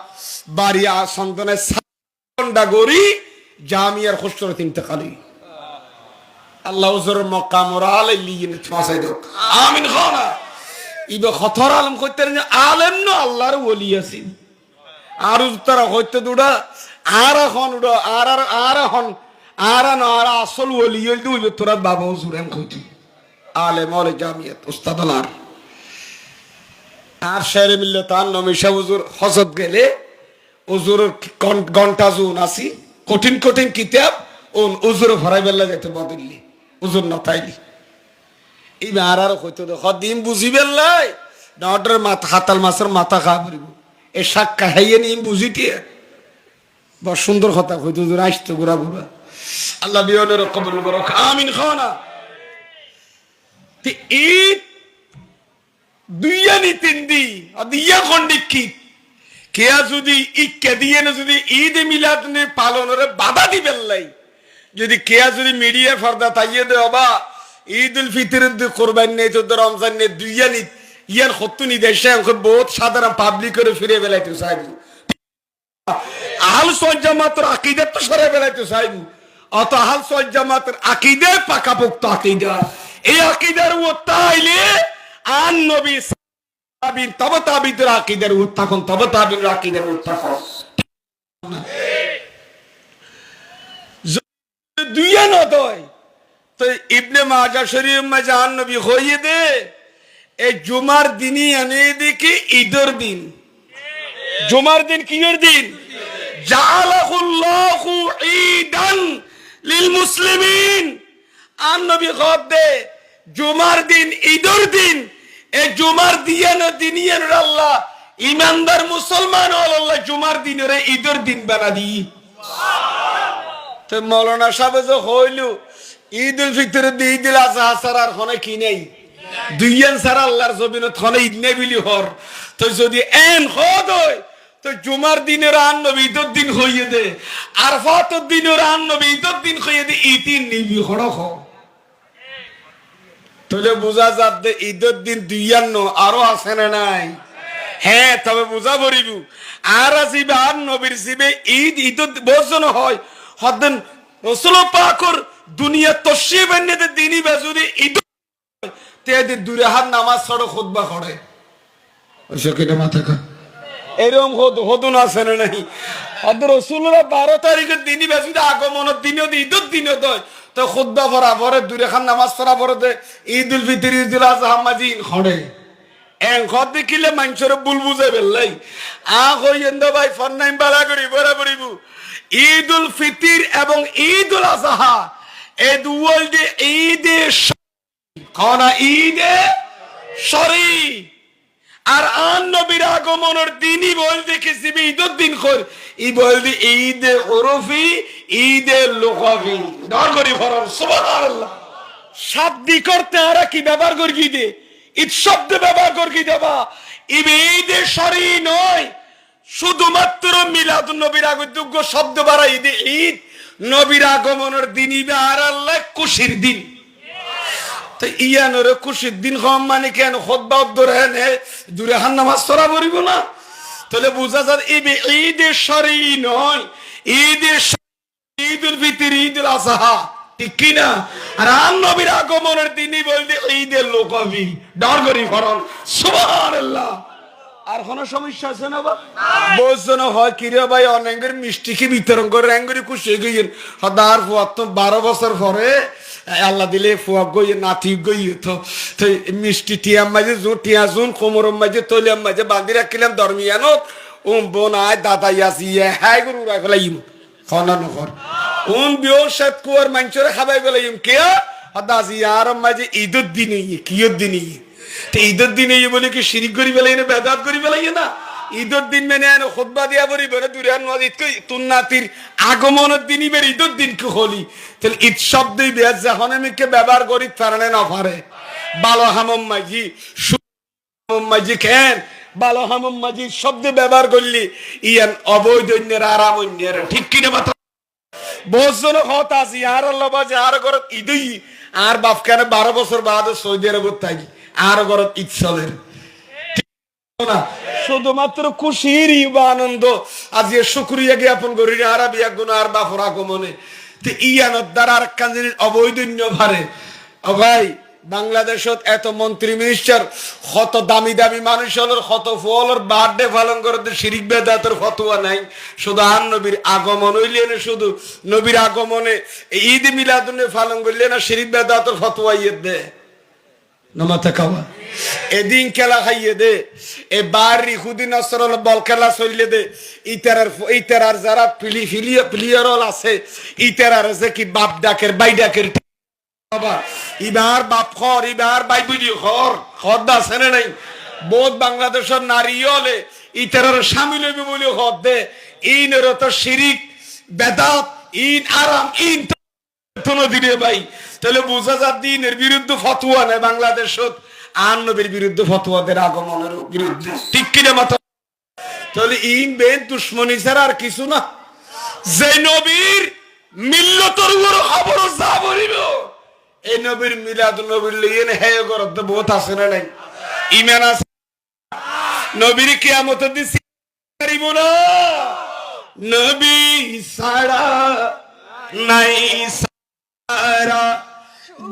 বাড়িয়া সন্তানের গড়ি জামিয়ার খুশরত ইন্তেকালি আল্লাহ হুজুর মক্কাম ওরাল লিয়ে ফাসাই দাও আমিন খানা ইবে খতর আলম কইতে আলেম না আল্লাহর ওলি আছেন আর তারা হইতে দুডা আর এখন উডা আর এখন আর না আর আসল ওলি হইল দুইবে তোরা বাবা হুজুর এম কইতি আলেম ওলে জামিয়াত উস্তাদ আলার আর শেরে মিল্লাত আন নমিশা হুজুর হজরত গেলে হুজুর ঘন্টা জুন আসি কঠিন কঠিন কিতাব ওন হুজুর ভরাই বেলা যেতে বদললি হুজুর না তাইলি এই আর হইতো দেখো দিন বুঝিবেন লাই ডর মাথা হাতাল মাছের মাথা খা পড়িব এ শাক খাইয়ে নিম বুঝিটিয়ে বড় সুন্দর কথা হইতো হুজুর আসতো গোড়া গোড়া আল্লাহ বিয়নের কবুল করুক আমিন খানা ঈদ দুইয়া নি তিন দি দিয়া খন্ডিক কি কেয়া যদি ইক্কা দিয়ে না যদি ঈদ মিলাদ পালনের বাধা দিবেন লাই যদি কেয়া যদি মিডিয়া ফর্দা তাইয়ে দে বা ঈদ উল ফিতরের কোরবানি নেই তো রমজান নেই দুইয়া নি ইয়ার সত্য নি দেশে বহুত সাধারণ পাবলিক করে ফিরে বেলাইতে চাইবো আহল সুন্নাত জামাতের আকীদা তো সরে বেলাইতে চাইবো অত আহল সুন্নাত জামাতের আকীদা পাকাপোক্ত আকীদা এই আকীদার ও তাইলে আন নবী তাবিন তবে তাবিদের আকীদার উত্থাপন তবে তাবিদের আকীদার উত্থাপন দুইয়া নয় তো ইবনে মাজাহ শরীফ মাঝে আন নবী হইয়ে দে এই জুমার দিনই আনে দেখি ঈদের দিন জুমার দিন কিয়ের দিন জাআলাহুল্লাহু ঈদান লিল মুসলিমিন আন নবী খব দে জুমার দিন ঈদের দিন এই জুমার দিয়ান দিনিয়ান আল্লাহ ইমানদার মুসলমান আল্লাহ জুমার দিনের ঈদের দিন বানা দি তো মৌলানা সাহেব যে হইল ঈদ উল ফিতরের দি ঈদ উল আজহা সারার হনে কি নেই দুইয়ান সারা আল্লাহর জমিনত হনে ঈদ নেই বিলি হর তো যদি এন হদ হয় তো জুমার দিনের আন নবী ঈদের দিন হইয়ে দে আরফাতের দিনের আন নবী ঈদের দিন হইয়ে দে ঈদিন নিবি হড়ক হ তাহলে বোঝা যাবে ঈদের দিন দুইয়ান্ন আরো আছে না নাই হ্যাঁ তবে বোঝা পড়িব আর আসিবে আর নবীর শিবে ঈদ ঈদ বর্জন হয় হদেন রসুল পাকর দুনিয়া তশরিফ এনে দিনই বেজুরি ঈদ তে দূরে হাত নামাজ ছড়ো খুতবা করে ওইসব কেটে মাথা খা এরকম হদুন আছে না নাই হদ রসুল্লাহ 12 তারিখের দিনই বেজুরি আগমনের দিনও ঈদের দিনও দয় তো খুতবা পড়া পরে দূরে খান নামাজ পড়া পরে দে ঈদ উল ফিতর ঈদ উল আজহা মাজি খড়ে এন খদ দেখিলে মানুষের ভুল বুঝে বেলাই আ কইয়েন ভাই ফন্নাইম বালা করি বড় পড়িব ঈদ উল ফিতর এবং ঈদ উল আজহা এই দুল যে ঈদে খানা ঈদে শরী আর আন নবীর আগমনের দিনই বলতে কিছু ঈদের দিন কর ই বলতে ঈদ উরফি ঈদ লুগাবি ডর করি ফরম সুবহানাল্লাহ শাব্দিক করতে আর কি ব্যবহার করি দে ঈদ শব্দ ব্যবহার করি দেবা ঈদ শরী নয় শুধুমাত্র মিলাদুন নবীর আগমন শব্দ বাড়াই দে ঈদ নবীর আগমনের দিনই আর আল্লাহ খুশির দিন তো ইয়ানোর খুশির দিন কম মানে কেন খুতবা দূরে দূরে হান নামাজ পড়া পড়িব না তাহলে বোঝা যায় ঈদ শরী নয় ঈদ উল ফিতর ঈদ উল আজহা ঠিক কি না আর আন নবীর আগমনের দিনই বলতে ঈদের লুগাবি ডর করি ফরন সুবহানাল্লাহ আর কোন সমস্যা আছে না বা বোঝন হয় কিরে ভাই অনেকের মিষ্টি কি বিতরণ করে র্যাঙ্গরি খুশি গইয়েন হদার ফুয়াত 12 বছর পরে আল্লাহ দিলে ফুয়া গই নাতি গই তো মিষ্টি টিয়াম মাঝে টিয়া জুন কোমরম মাঝে তলিয়াম মাঝে বাঁধি রাখিলাম দরমিয়ানো বোনায় দাদা ইয়াসিয়ে হাই গরু রাখলাইম খনা নহর বিও সাত কুয়ার মাংসরে খাবাই বেলাইম কে হদাসি আর মাঝে ঈদের দিনে কিয়র দিনে তো ঈদের দিনে বলে কি শিরিক করি বেলাই না বেদাত করি বেলাই না ঈদের দিন মেনে খুতবা দিয়া বলি বেরে দূরে তুন নাতির আগমনের দিনই বের ঈদের দিন কি হলি তাহলে ঈদ শব্দই বেজ যখনকে ব্যবহার করি পারে না পারে বালো হামম মাঝি মাঝি খেন বালো হামম মাঝি শব্দ ব্যবহার করলি ইয়ান অবৈধন্যের আরামন্যের ঠিক কিনা মাত্র বহুজন হত আছি আর আল্লাহ বাজে আর ঘরত ঈদই আর বাপ কেন 12 বছর বাদ সৌদি আরব থাকি আর ঘরত ঈদ চলের না শুধুমাত্র খুশির আনন্দ আজ শুকরিয়া জ্ঞাপন করি আরবি গুণ আর বাফর আগমনে তো ইয়ানোর দ্বারা আর একটা জিনিস অবৈধন্য ভারে। ও ভাই, বাংলাদেশত এত মন্ত্রী মিনিস্টার, কত দামি দামি মানুষ হল, কত ফলর বার্থডে পালন করতে শিরিক বেদাতের ফতোয়া নাই। শুধু আর নবীর আগমন হইলে না, শুধু নবীর আগমনে ঈদ মিলাদুন পালন করলে না শিরিক বেদাতের ফতোয়া ইয়ে দে নমাতে খাওয়া, এদিন খেলা খাইয়ে দে, এ বাড়ি হুদিন বল খেলা চললে দে। ইতারার যারা প্লেয়ার আছে, ইতারার যে কি বাপ ডাকের বাই ডাকের বাবা, ইবার বাপ খর, ইবার বাই বুঝি খর খর দা আছে না নাই। বহুত বাংলাদেশের নারী হলে ইতারার স্বামী লইবে বলে খর দে। ইনের তো শিরিক বেদাত, ইন আরাম, ইন দিনে ভাই। তাহলে বোঝা যা দিনের বিরুদ্ধে ফতোয়া নেই বাংলাদেশত, আর নবীর বিরুদ্ধে ফতোয়াদের আগমনের বিরুদ্ধে, ঠিক কিনা মাথা? তাহলে ইন বেন দুশ্মনী ছাড়া আর কিছু না। যে নবীর মিল্লতর উপর খবর যা বলিব, এই নবীর মিলাদ নবীর লইয়ে হে করতে বহুত আছে না নাই? ইমান আছে। নবীর কিয়ামতের দিন পারিব না, নবী ছাড়া নাই সারা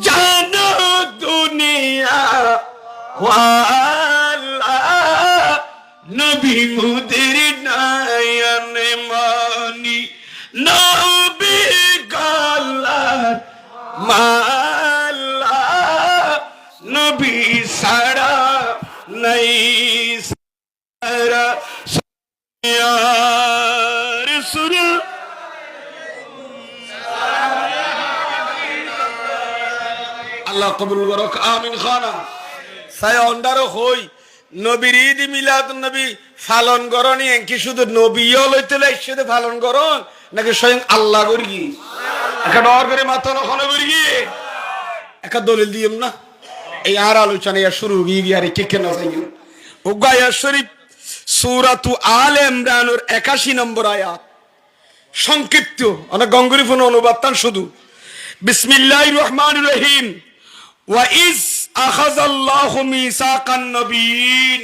জানো দুনিয়া ওয়ালা, নবী মুদের নয়ন মনি, নবী গলার মালা, নবী ছাড়া নাই সারা রাসূল। আল্লাহ কবুল করুক, আমিন খানা। সাই অন্ডারও হই নবীর ঈদ মিলাদ নবী পালন করনি, কি শুধু নবীও লইতে লাইছে পালন করন, নাকি স্বয়ং আল্লাহ করি একটা ডর করে মাথা নখন করি একটা দলিল দিম না? এই আর আলোচনা শুরু গিয়ে আর কে কেন যাই ও গায়া শরীফ সূরাতু আলে ইমরানের 81 নম্বর আয়াত, সংক্ষিপ্ত অনেক গঙ্গরিফোন অনুবাদ তান শুধু। বিসমিল্লাহির রহমানির রহিম। ওয়া ইজ আখাযাল্লাহু মিসাকান নবিয়্যিন,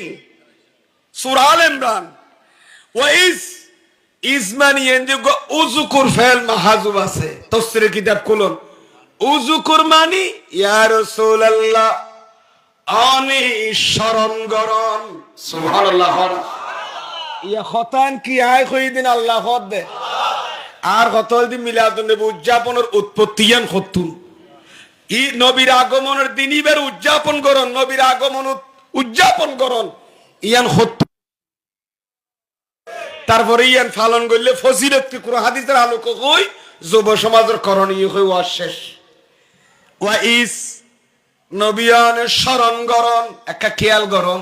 সূরা আলে ইমরান। ওয়া ইজ মানে এন্ড উযকুর ফেল মাহাজুব আছে তাফসীরের কিতাব খুলুন। উযকুর মানে ইয়া রাসূলুল্লাহ আনি শরণ গরণ, সুবহানাল্লাহ। ইয়া খতান কি আয় কইদিন আল্লাহ খত দে আর কতল দিন মিলাদুন নবী উদযাপনের উৎপত্তিয়ান খতুন। ই নবীর আগমনের দিন ইবার উদযাপন করন, নবীর আগমন উদযাপন করন ইয়ান খত। তারপরে ইয়ান পালন করলে ফজিলত কি কোন হাদিসের আলোক কই যুব সমাজের করণীয় হই ওয়া শেষ। ওয়া ইস নবিয়ানের স্মরণ করন, একটা খেয়াল করন,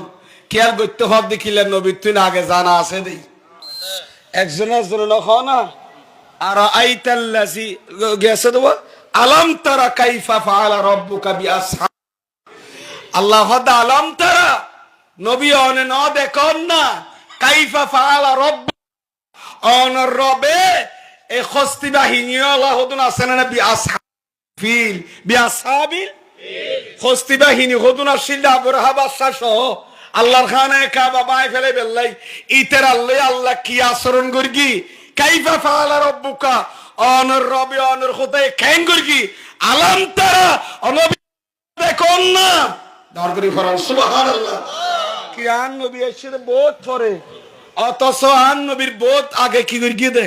খেয়াল করতে হবে দেখিলে নবীর তুই আগে জানা আছে দেই একজনের জন্য খাও না। আর আইতাল্লাজি গেছে দেবো আলাম তারা কাইফা ফাআলা রাব্বুকা বিআসহাব, আল্লাহ হদা আলাম তারা নবী অনে ন দেখন না কাইফা ফাআলা রাব্বু অনর রবে এ খস্তি বাহিনী আল্লাহ হদুন আছে না বিআসহাব ফিল বিআসহাবিল খস্তি বাহিনী হদুন আসিল আবরাহা বাদশা সহ আল্লাহর খানায় কাবা বাই ফেলে বেল্লাই ইতের আল্লাহ আল্লাহ কি আচরণ করগি কাইফা ফাআলা রাব্বুকা অনর রবে অনর খোদায় কেন করগি আলাম তারা নবী দেখুন না দরকারি ফরমান সুবহানাল্লাহ। কি আন নবী এসে বহুত পরে, অথচ আন নবীর বহুত আগে কি করগি দে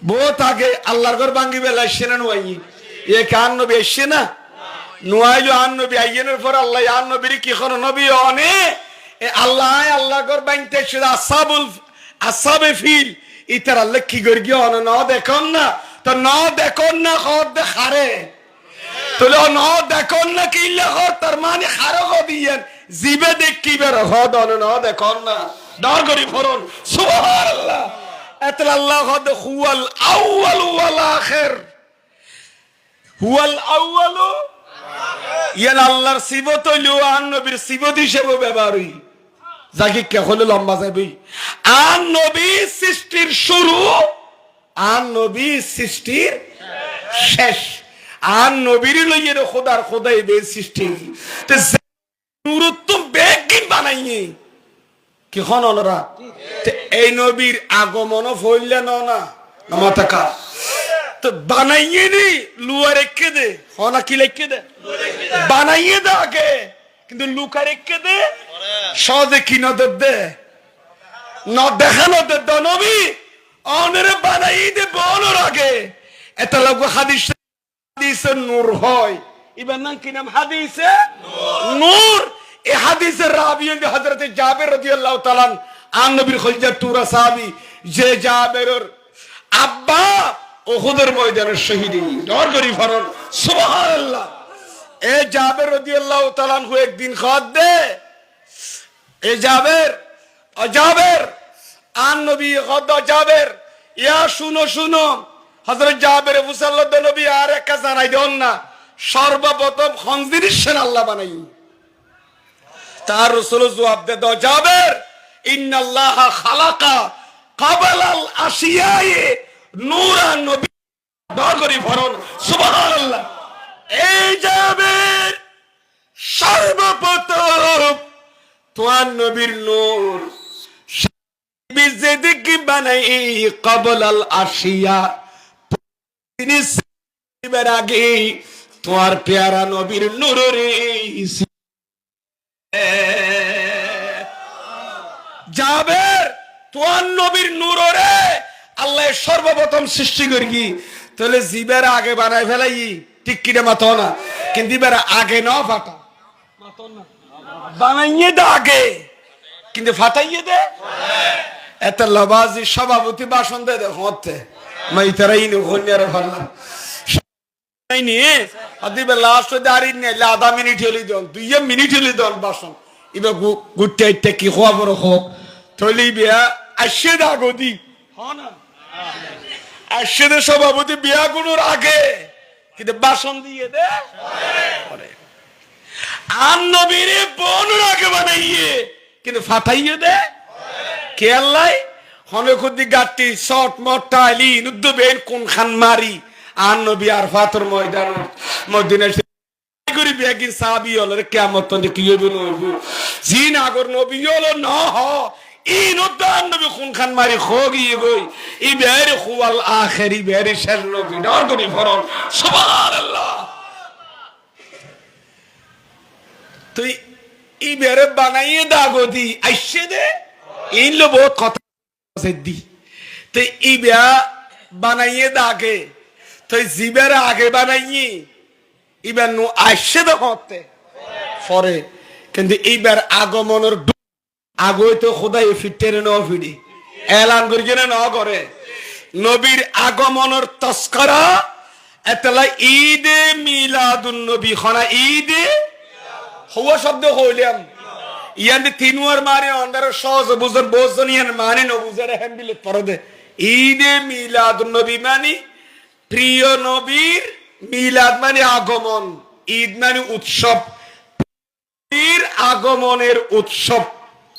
বহুত আগে আল্লাহর ঘর ভাঙ্গি বেলা এসে না নয় এ কান নবী এসে না নোয়াইলো আন নবী আইয়েনের পর আল্লাহ আন নবীর কি কোন নবী অনে আল্লাহ আল্লাহ ঘর ভাঙতে শুধু আসাবে ফিল ইতার আল্লাহ কি করি গিয়ে অন ন দেখুন না তো ন দেখুন না খর দে খারে তোলে ন দেখুন না কি খর তার মানে খারো দিয়েন জিবে দেখ কি বের হদ অন ন দেখুন না ডর করি ফরন সুবহানাল্লাহ। এতল আল্লাহ হদ হুয়াল আউয়াল ওয়াল আখির, হুয়াল আউয়াল ইয়ান আল্লাহর সিফত হইলো আন নবীর সিফত হিসেবে ব্যবহার হই যাকে কে হলে লম্বা যাবে। আন নবী সৃষ্টির শুরু, আন নবী সৃষ্টির শেষ। আন নবীর লইয়ে খোদার খোদাই বে সৃষ্টি তে নুরুত্তম বেগিন বানাইয়ে কি হন ওরা এই নবীর আগমন হইলে না না মাথাকা তো বানাইয়ে নি লুয়া রেখে দে হনা কি রেখে দে বানাইয়ে দে আগে কিন্তু লুকা রেখে দে সহজে কি নজর দে ন দেখানো দে নবী অনেরে বানাইয়ে দে বলার আগে এটা লাগবে হাদিসে নূর হয় এবার নাম কি নাম হাদিসে নূর এই হাদিসের রাবি হযরত জাবের রাদিয়াল্লাহু তাআলা আন নবীর খলিজা তুরা সাহাবী যে জাবেরের আব্বা উহুদের ময়দানের শহীদ ডর করি ফরন সুবহানাল্লাহ এ জাবের রাদিয়াল্লাহু তাআলা আনহু একদিন খাদ দে এ জাবের আন নবী খাদ জাবের ইয়া শুনো হযরত জাবের মুসাল্লাদ নবী আর এক জানাই দেন না সর্বপ্রথম খনজির আল্লাহ বানাই তার রাসূল জবাব দে দাও জাবের ইন্নাল্লাহা খালাকা ক্বাবলাল আশিয়ায়ে নূরান নবী দরগরি ফরন সুবহানাল্লাহ এই জাবের সর্বপ্রথম তোমার নবীর নূর বিজেদিকি বানাই ক্বাবলাল আশিয়া তিনি এর আগে তোমার পেয়ারা নবীর নূরে জাবের তোমার নবীর নূরে আল্লাহ সর্বপ্রথম সৃষ্টি করি তাহলে জিবের আগে বানাই ফেলাই ঠিক কিনা মাতো না কিন্তু এবার আগে না ফাটা মাতো না বানাইয়ে দে আগে কিন্তু ফাটাইয়ে দে এত লবাজি সভাপতি ভাষণ দে হতে মাইতারাই নখনিয়ার ভাল্লা নাই নি আদিবে লাস্ট দাঁড়িয়ে নিলে আধা মিনিট হলি দন 2 মিনিট হলি দন ভাষণ এবার গুটে আইতে কি হওয়া বড় হোক থলি বিয়া আসে দাগদি হনা আসে দে সভাপতি বিয়া গুনোর আগে কিন্তু ভাষণ দিয়ে দে পরে আন নবীরে বনুর আগে বানাইয়ে কিন্তু ফাটাইয়ে দে কে আল্লাহ হনে খুদি গাটি শর্ট মটাইলি নুদ্দবেন কোন খান মারি আন নবী আরফাতের ময়দান মদিনায় করি বেগিন সাহাবী হলো কিয়ামত তো কি হবে নবী জিন আগর নবী হলো না হ ইন উদ্দান নবী কোন খান মারি খোগি গই ই বেরে খুয়াল আখেরি বেরে শের নবী ডর করি ফরন সুবহানাল্লাহ তুই ই বেরে বানাইয়ে দাগদি আইছে দে ইন লো বহুত কথা দি তে ই বিয়া বানাইয়ে দাগে তুই জিবের আগে বানাইয়ে ইবার নু আইছে দে হতে পরে কিন্তু এইবার আগমনের আগই তো খোদাই ফিটের ন ফিডি এলান করি কেন ন করে নবীর আগমনের তস্করা এতলা ঈদে মিলাদুন নবী খানা ঈদে হওয়া শব্দ হইলাম ইয়ান্দি তিনওয়ার মানে অন্ডার সহজ বুঝন বোঝন ইয়ান মানে ন বুঝারে হেমবিলে পরদে ঈদে মিলাদুন নবী মানে প্রিয় নবীর মিলাদ মানে আগমন ঈদ মানে উৎসব নবীর আগমনের উৎসব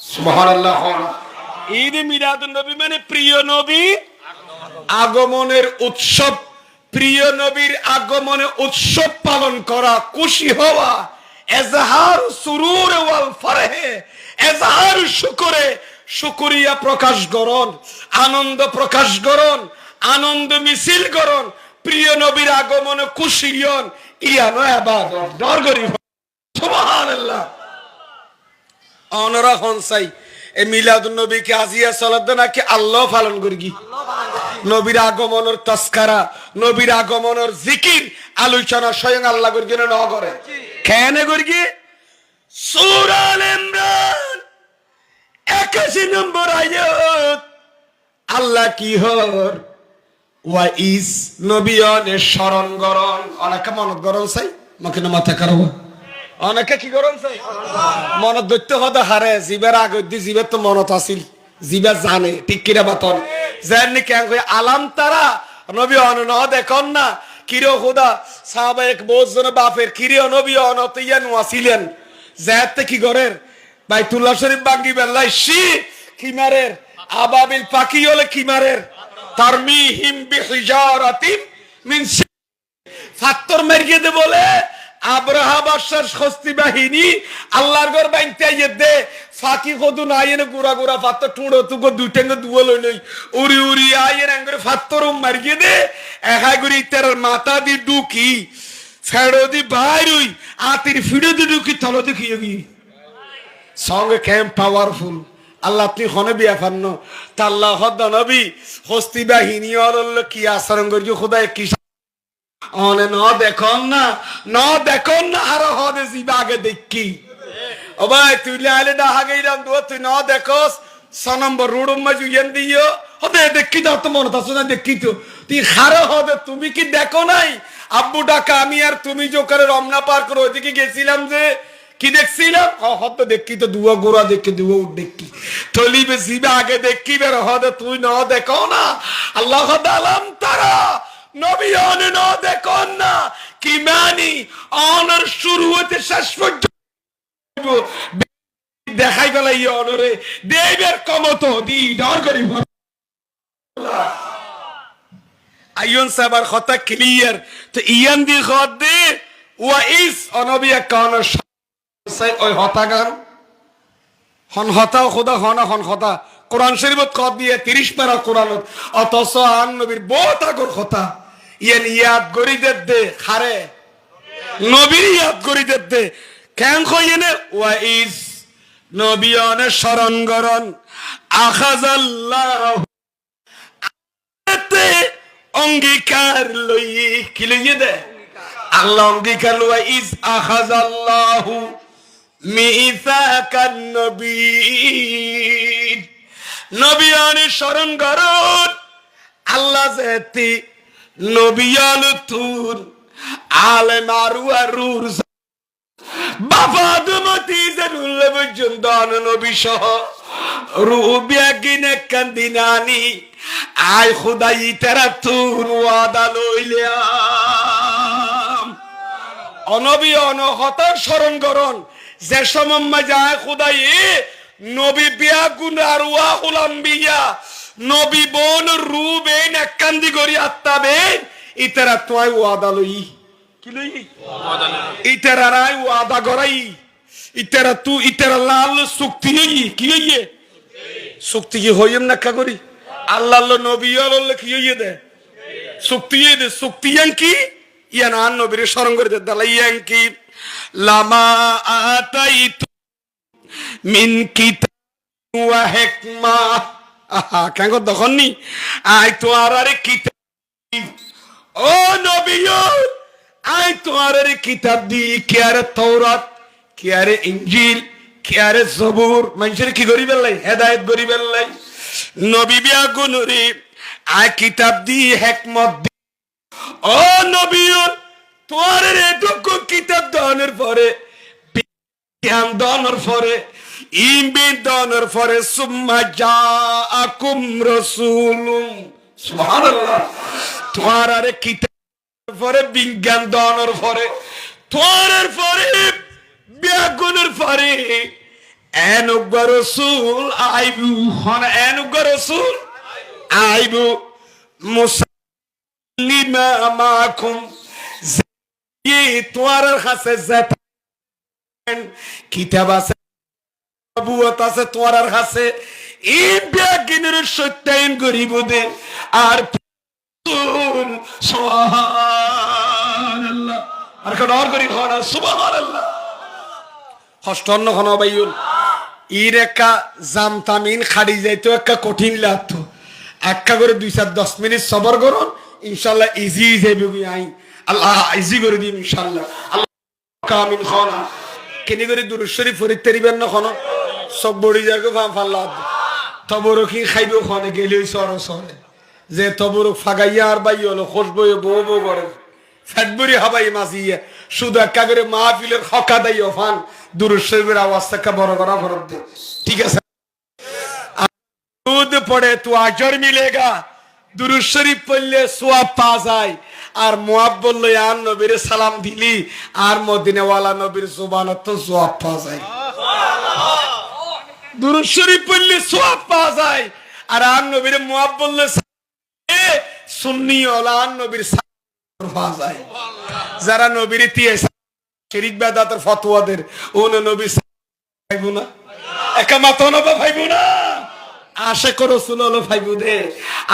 সুবহানাল্লাহ ঈদ মিলাদুন নবী মানে প্রিয় নবীর আগমনের উৎসব প্রিয় নবীর আগমনে উৎসব পালন করা খুশি হওয়া এজহার সুরুর ওয়াল ফরহে এজহার শুকরে শুকরিয়া প্রকাশ করন আনন্দ প্রকাশ করন আনন্দ মিছিল করন প্রিয় নবীর আগমনে খুশি হন ইয়ানো ইবাদত ডর করি সুবহানাল্লাহ অনরা হনসাই এ মিলাদুন নবী কে আজিয়া সালাত নাকি আল্লাহ পালন করি নবীর আগমনের তস্কারা নবীর আগমনের জিকির আলোচনা স্বয়ং আল্লাহ করি না করে কেন করি সূরা আল ইমরান 81 নম্বর আয়াত আল্লাহ কি হর ওয়া ইস নবিয়নে স্মরণ করন অনেকে মনত করন চাই মাকে না মাথা কারো অনেকে কি করন চাই মনত দৈত্য হতে হারে জিবের আগে দি জিবের তো মনত আছিল জিবে জানে ঠিক কিরা বাতন জানি কেন কই আলাম তারা নবী অনন দেখন না কিরো খোদা সাহাবা এক বহুজন বাপের কিরে নবী অনত ইয়ান ওয়াসিলেন জাতে কি করের বাইতুল্লাহ শরীফ বাঙ্গি বেল্লাই শি কিমারের আবাবিল পাখি হলে কিমারের তারমিহিম বিহিজারাতিন মিন ফাত্তর মেরিয়ে দে বলে আব্রাহা বাদশার হস্তি বাহিনী আল্লাহর ঘর বাইতে আইয়ে দে ফাঁকি কদু না আইয়ে গুড়া গুড়া ফাত্তর টুঁড়ো তুকো দুইটেঙ্গে দুয়া লই লই উড়ি উড়ি আইয়ে আঙ্গরে ফাত্তর মারিয়ে দে একা গুড়ি তার মাথা দি ডুকি ফেড়ো দি বাইরুই আতির ফিড়ো দি ডুকি তলো দি খিয়ে গিয়ে সঙ্গে ক্যাম্প পাওয়ারফুল আল্লাহ আপনি হনে বিয়া ফান্ন তা আল্লাহ হদ্দ নবী হস্তি বাহিনী অলল কি আচরণ করি খোদায় কি অনে ন দেখুন না আর হদে জিবা আগে দেখি ও ভাই তুই লাইলে ডাহা গইরাম দো তুই ন দেখোস 6 নম্বর রোডম মাঝু ইয়েন দিও হদে দেখি দাও তো মনে তাছ না দেখি তো তুই খারে হদে তুমি কি দেখো নাই আব্বু ডাকা আমি আর তুমি যে করে রমনা পার করে ওইদিকে গেছিলাম যে কি দেখছিলাম হদ দেখি তো দুয়া গোড়া দেখি দুয়া উঠ দেখি তলিবে জিবা আগে দেখি বের হদে তুই ন দেখো না আল্লাহ আলাম তারা নবী অনে ন দেখুন না কি মানি অনর শুরু হতে শেষ পর্যন্ত দেখাই গেল ই অনরে দেবের কমতো দি ডর করি আইয়ন সাবার কথা ক্লিয়ার তো ইয়ান দি খদ দে ওয়াইস অনবিয়া কান সাই ওই হতাগান হন হতা খোদা হনা হন হতা কোরআন শরীফত খদ দিয়ে 30 পারা কোরআনত অতস আন নবীর বহুত আগর কথা ইয়ান ইয়াদ গরি দে খারে নবীর ইয়াদ গরি দে কেন কইনে ওয়াইস নবিয়নে শরণ গরণ আখাযাল্লাহু অঙ্গীকার লই কি লইয়ে দে আল্লাহ অঙ্গীকার ওয়াইস আখাযাল্লাহু মিসাকান নবী নবিয়নে শরণ গরণ আল্লাহ যেতি নবিয়াল তুর আলে মারু আরুর বাবা দমতি জরুল বজন্দান নবী সহ রুবিয়া গিনে কান্দিনানি আয় খুদাই তেরা তুর ওয়াদা লইলাম অনবী অনহতার স্মরণ করন যে সমম্মা যায় খুদাই নবী বিয়া গুন আর ওয়াহুল আম্বিয়া নবী বোন রুবেন কান্দি গরি আত্তাবে ইতারা তোয় ওয়াদা লই কি লই ওয়াদা ইতারা রাই ওয়াদা গরাই ইতারা তু ইতারা লাল শক্তি হই কি হইয়ে শক্তি কি হইম না কা করি আল্লাহ নবী আল্লাহ কি হইয়ে দে শক্তি কি ইয়ান আন নবীর স্মরণ করে দে দালাইয়ান কি লামা আতাইতু মিন কিতাব ওয়া হিকমা আহা কেন দখননি আই তো আরে কিতাব ও নবী আই তো আরে কিতাব দি কি আরে তাওরাত কি আরে ইনজিল কি আরে জবুর মানুষের কি করি বেলাই হেদায়েত করি বেলাই নবী বিয়া গুনরি আই কিতাব দি হিকমত দি ও নবী তোর এটুকু কিতাব দানের পরে জ্ঞান দানের পরে ইমান দানের পরে সুম্মা জাআকুম রাসূলুন সুবহানাল্লাহ তোর আরে কিতাব পরে বিজ্ঞান দানের পরে তোর পরে বিজ্ঞানের পরে এনুগা রাসূল আইবু হন এনুগা রাসূল আইবু মুসাল্লিমা মাকুম জি তোর কাছে যত কিতাব আছে নবুয়ত আছে তোর কাছে এই বিজ্ঞানের সত্যায়ন করিব দে আর সুবহানাল্লাহ আর কদর করি হনা সুবহানাল্লাহ হস্তন্ন হন বাইউল ইরেকা জামতামিন খাড়ি যাইতো একটা কঠিন লাগতো একটা করে 2-10 মিনিট সবর করুন ইনশাআল্লাহ ইজি যাইবে আই আল্লাহ ইজি করে দিম ইনশাআল্লাহ আল্লাহ কামিন খানা কেনি করে দুরূদ শরীফ ফরিদ তেরিবেন না খানা সব বড়ি জায়গা ফাল্লা তবরকি খাইবে খানে গেলে সরে যে তবরক ফাগাইয়া আর বাই হলো খুশবয়ে বউ বউ করে ফেটবুরি হাবাই মাঝিয়া শুধু একটা করে মাহফিলের হকা দেয় ফান দুরূদ শরীফের আওয়াজ থেকে বড় করা ফরত দে ঠিক আছে দুরূদ পড়ে তো আজর মিলেগা দুরূদ শরীফ পড়লে সওয়াব পাওয়া যায় আর মুআব বলল ইয়া নবীর সালাম দিলি আর মদিনা ওয়ালা নবীর সুবহানাত তো সওয়াব পাওয়া যায় দুরূদ শরীফ পড়লে সওয়াব পাওয়া যায় আর আর নবীর মুআব বলল সুন্নি ওয়ালা নবীর সালাম পাওয়া যায় যারা নবীর ইতিহাস শিরিক বেদাতের ফতোয়াদের ওন নবী ভাইবো না একা মাতো না ভাইবো না আশিক রাসূল হলো ভাইবো দে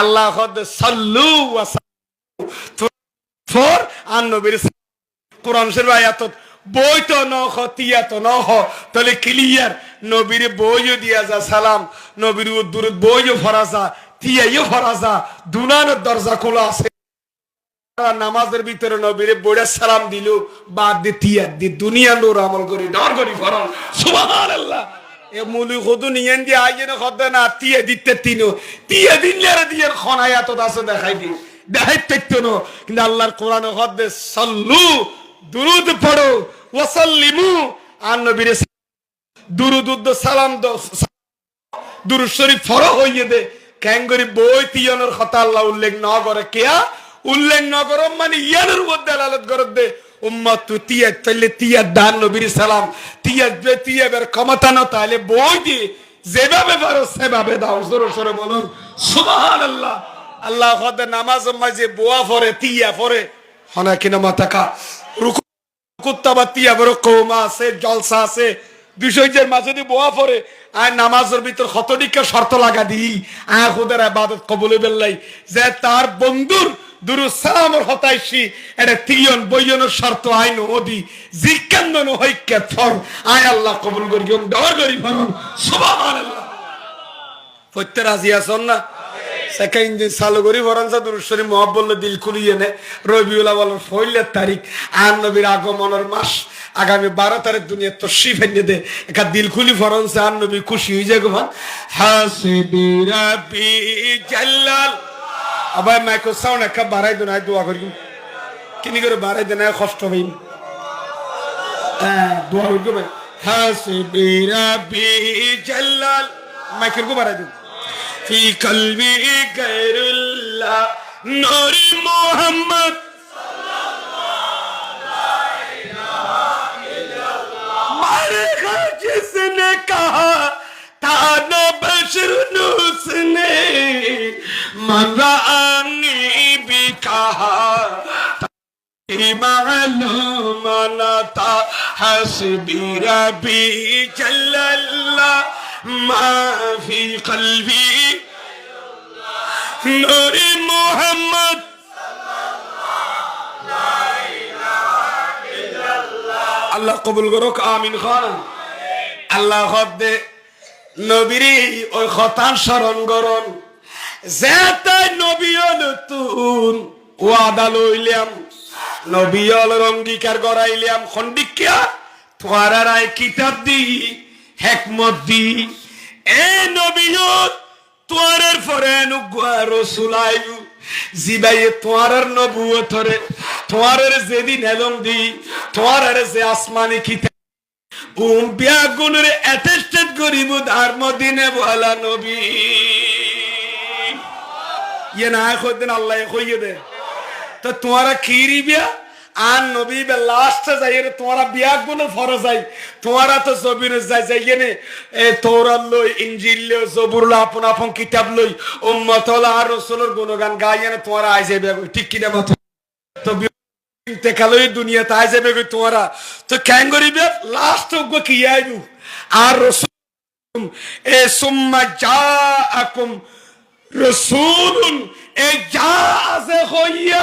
আল্লাহ খদ সাল্লু ওয়া ফর আন নবীর কোরআন শরীফ আয়াত বই তো ন তিয়া তো ন তাহলে ক্লিয়ার নবীর বইও দিয়া যা সালাম নবীর দুরুদ বইও ফরাজা তিয়াইও ফরাজা দুনানের দরজা খোলা আছে নামাজের ভিতরে নবীরে বইরা সালাম দিল বাদ দি তিয়া দি দুনিয়া নূর আমল করি ডর করি ফরন সুবহানাল্লাহ এ মুলি খুদু নিয়েন দি আইনে খদ না তিয়া দিতে তিনো তিয়া দিনলে দিয়ে খনায়াত আছে দেখাই দি দেখাইতে না কিন্তু আল্লাহর কোরআনে খদ সাল্লু দুরুদ পড়ো ওয়াসাল্লিমু আন নবীর দুরুদ সালাম দাও দুরুদ শরীফ ফরজ হইয়ে দে ক্যাঙ্গরি বই তিয়নের কথা আল্লাহ উল্লেখ না করে কিয়া উল্লেখ না করো মানে ইয়ানের মধ্যে আলাদত করে দে উম্মত তু তিয়া তাইলে তিয়া দান নবীর সালাম তিয়া বের ক্ষমতা না তাহলে বই দি যেভাবে পারো সেভাবে দাও জোরে জোরে বলুন সুবহানাল্লাহ আল্লাহ খদ নামাজ মাঝে বোয়া পড়ে তিয়া পড়ে হনা কিনা মাতাকা রুকু কুত্তাবা তিয়া বড় কওমা আছে জলসা আছে বিষয়দের মাঝে দি বোয়া পড়ে আর নামাজের ভিতর কতটিকা শর্ত লাগা দিই খুদের ইবাদত কবুল হইবেলাই যে তার বন্ধুর দুরুদ সালামের হতাইছি এটা তিয়ন বইয়নের শর্ত আইন ওদি জিকান্দন হইকে ফর আয় আল্লাহ কবুল করি ডর করি ফরন সুবহানাল্লাহ পড়তে রাজি আছেন না সেকেন্ড দিন চালু করি ফরনসা দুরুদ শরীফ মুহাব্বত দিল খুলিয়ে নে রবিউল আউয়াল ফইলের তারিখ আর নবীর আগমনের মাস আগামী 12 তারিখ দুনিয়া তশরিফ এনে দে একটা দিল খুলি ফরনসা আর নবী খুশি হয়ে যায় গো হাসবি রাব্বি জাল্লাল আবার মাইক্রো সাউন্ড একটা বাড়াই দেন দোয়া করি কিনি করে বাড়াই দেন কষ্ট হইন দোয়া করি হাসবি রাব্বি জাল্লাল মাইক্রো কো বাড়াই দেন ফি কলবি গায়রুল্লাহ নূর মুহাম্মদ সাল্লাল্লাহু আলাইহি ওয়াসাল্লাম মারখা जिसने कहा था न बशर उसने मरानी भी कहा मालूम न था हस्बी रबी जल्लल्लाह मा फी कल्बी नूर मुहम्मद अल्लाह कबूल करो आमीन खाना আল্লাহ হদ্দে নবীরে ওই খতান স্মরণ করন যেতে নবীল তুন ওয়াদা লইলাম নবীল অঙ্গীকার করাইলাম খন্ডিকিয়া তোমার রায় কিতাব দি হিকমত দি এ নবীল তোমার পরে অনুগ্রহ রাসূল আইবু জিবাই তোমার নবুয়ত রে তোমার যেদিন এলম দি তোমার যে আসমানি কিতাব উম্পিয়া গুণরে অ্যাটেস্টেড করিব ধর্ম দিনে বলা নবী ইয়ে না কইতেন আল্লাহ কইয়ে দে তো তোমারা খিরিবিয়া আর নবী বে লাস্ট যাইয়ে তোমারা বিয়া গুণ ফরজ আই তোমারা তো জবির যাই যাইয়ে এ তৌরাত লই ইনজিল লই জবুর লই আপন আপন কিতাব লই উম্মত হলা আর রাসূলের গুণগান গাইয়ে তোমারা আই যাবে ঠিক কি না মত তো কালোই দুনিয়া তাই যাবে তোমারা তো কেন করিবে লাস্ট গো কি আইবু আর রাসূল এ সুম্মা জাআকুম রাসূলুন এ জাআযে হইয়া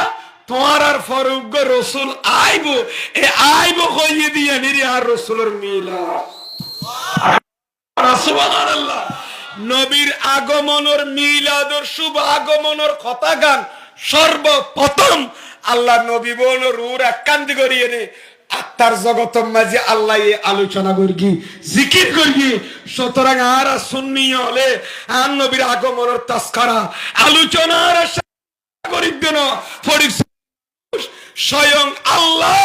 তোমার ফরুগ রাসূল আইবো এ আইবো কইয়ে দিয়া নিরি আর রাসূলের মিলাদ সুবহানাল্লাহ নবীর আগমনের মিলাদের শুভ আগমনের কথা গান সর্বপ্রথম আল্লাহ নবী বল রূর একান্তি করিয়ে নে আত্মার জগত মাঝে আল্লাহ আলোচনা করি জিকির করি সুতরাং আর সুন্নি হলে আর নবীর আগমনের তাস্কারা আলোচনার করি দেন স্বয়ং আল্লাহ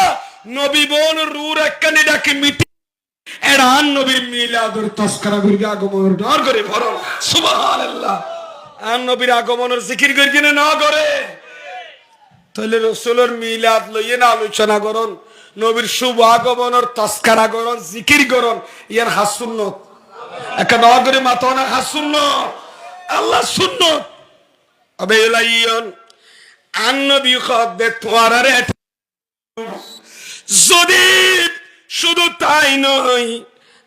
নবী বল রূর একান্তি ডাকে মিটি এরা আর নবীর মিলাদের তাস্কারা করি আগমনের ডর করে ফরন সুবহানাল্লাহ আর নবীর আগমনের জিকির করি না করে তাহলে রাসূলের মিলাদ লইয়ে না আলোচনা করুন নবীর শুভ আগমনের তাস্কারা করুন জিকির করুন ইয়ার হাসুন্নত একটা নগরে মাতানা হাসুন্নত আল্লাহ সুন্নত আবে ইলাইয়ন আন নবী খদ তোয়ারে যদি শুধু তাই নয়,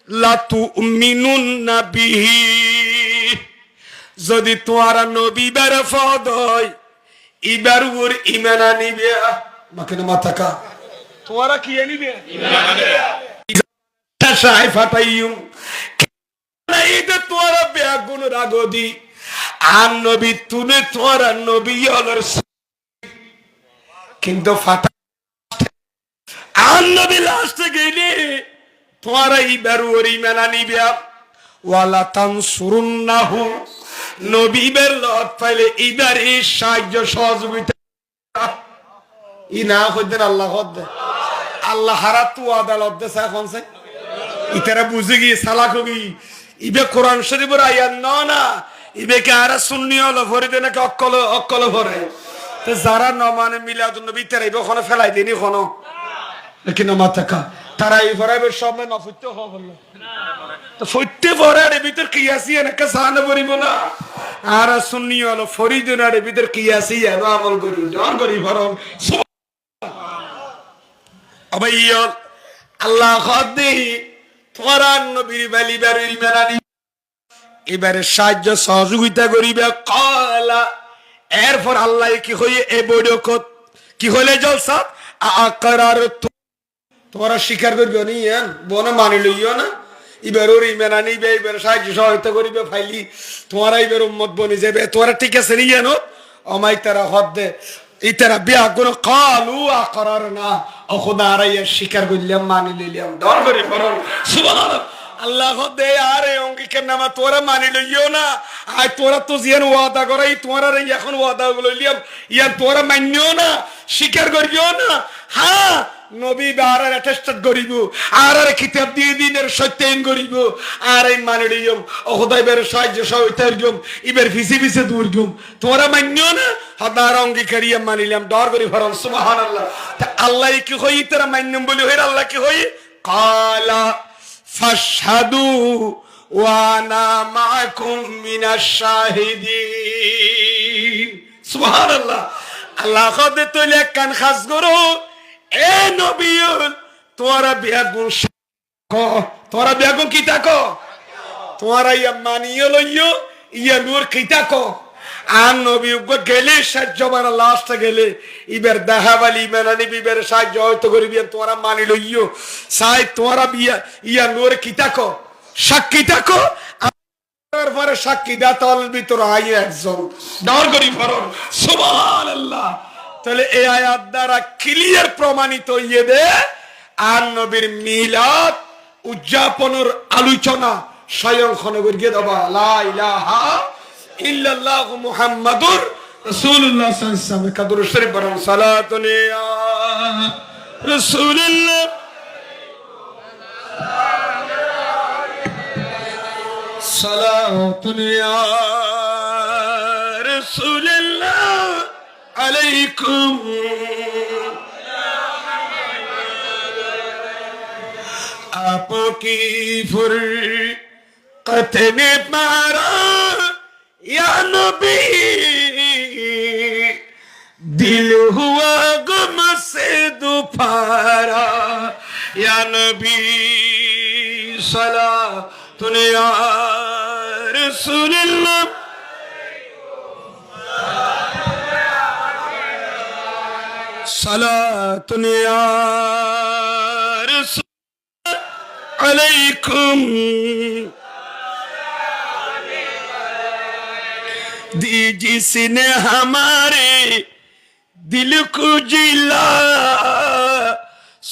লাতুমিনুন্না বিহি, যদি তোমার নবী বের ফদ হয় ইবার ওর ইমান আনিবে। মাকে না মাথাকা তোমারা কি আনিবে? ইমান আনিবে। সাই ফাটাইয়ুম এইটা তোমারা বেগুন রাগদি আর নবী তুমি তোমারা নবী হলর, কিন্তু ফাটা আর নবী লাস্টে গেলে তোমারা ইবার ওর ইমান আনিবে। ওয়ালা তানসুরুন্নাহু, নবী বের লত পাইলে ইবার এই সাহায্য সহযোগিতা ই না হইতেন আল্লাহ হদ্দে আল্লাহ হারাতু আদালত দেশে এখন সে ইতারা বুঝে গিয়ে সালাক হবি ইবে কোরআন শরীফের আয়াত না ইবে কে আর সুন্নি হলো ভরিতে নাকি অক্কল ভরে। তো যারা ন মানে মিলাদুন নবী তারা ইবে ওখানে ফেলাই দেনি কোনো লেকিন মাথাকা তারা এই ভরাইবে সব না ফুটতে হওয়া বললো তো ফুটতে ভরার ভিতর কি আসি এনেকে সাহায্য করিব না। আর সুন্নি হলো ফরিদুনার ভিতর কি আসি এনো আমল করি জন করি ভরণ আবাইয়ল আল্লাহ খদ্দি তোরা নবীর বালি বাড়ির মেরানি এবারে সাহায্য সহযোগিতা করিবে। কলা এরপর আল্লাহ কি হয়ে এ বৈঠকত কি হলে জলসা আকরার তোরা স্বীকার করবে নি বনে মানি লইও না এবার ওর ইমান আনিবে এবার সাহায্য সহায়তা করিবে ফাইলি তোমারা এবার উম্মত বনি যাবে তোরা ঠিক আছে নি জানো অমাই তারা হদ্দে ইতারা বিয়া কোনো কালু আকরার না ও খোদা আরাইয়া স্বীকার করলাম মানি লইলাম ডর করে ফরন সুবহানাল্লাহ। আল্লাহ দে আরে অঙ্গীকার নামা তোরা মানি লইও না আর তোরা তো জিয়ান ওয়াদা করাই তোরা এখন ওয়াদা লইলাম ইয়ার তোরা মানিও না স্বীকার করিও না। হ্যাঁ নবী আর অ্যাটেস্টেড করিব আর কিতাব দিয়ে দিনের সত্যায়ন করিব আর এই মানে লইম ও খোদা এবার সাহায্য সহায়তা করলাম এবার ভিসি ভিসে দূর গম তোরা মানিও না হদার অঙ্গীকারিয়া মানিলাম ডর করি ফরন সুবহানাল্লাহ। তা আল্লাহ কি হই তোরা মান্যম বলি হই আল্লাহ কি হই কালা ফাশহাদু ওয়া আনা মাআকুম মিনাশ শাহিদিন সুবহানাল্লাহ। আল্লাহ খোদে তোলে কান খাস করো এ নবীল তোরা বেগুন তোরা বেগুন কি তাকো তোরা ইয়া মানিয়ে লইও ইয়া নূর কি তাকো আর নবী গেলে সাহায্য মানে লাস্ট গেলে ইবার দাহাবালি মানানি বিবার সাহায্য হয়তো করিবি তোরা মানি লইও সাই তোরা বিয়া ইয়া নূর কি তাকো সাক্ষী তাকো পরে সাক্ষী দাতাল ভিতর আই একজন ডর করি ফরন সুবহানাল্লাহ। তাহলে এই আয়াত দ্বারা ক্লিয়ার প্রমাণিত ইয়ে দে আর নবীর মিলাদ উদযাপনের আলোচনা স্বয়ং খনগর গিয়ে দেবা লা ইলাহা ইল্লাল্লাহু মুহাম্মাদুর রাসূলুল্লাহ সাল্লাল্লাহু আলাইহি ওয়াসাল্লাম কাদর শরীফ বরং সালাতুল ইয়া রাসূলুল্লাহ সালাতুল ইয়া রাসূলুল্লাহ আলাইকুম आपकी फुरकत ने मारा या नबी दिल हुआ गम से दुफारा या नबी सलातुन या रसूलुल्लाह सलातुन या रसूल अलैकुम दी जिसने हमारे दिल को जिला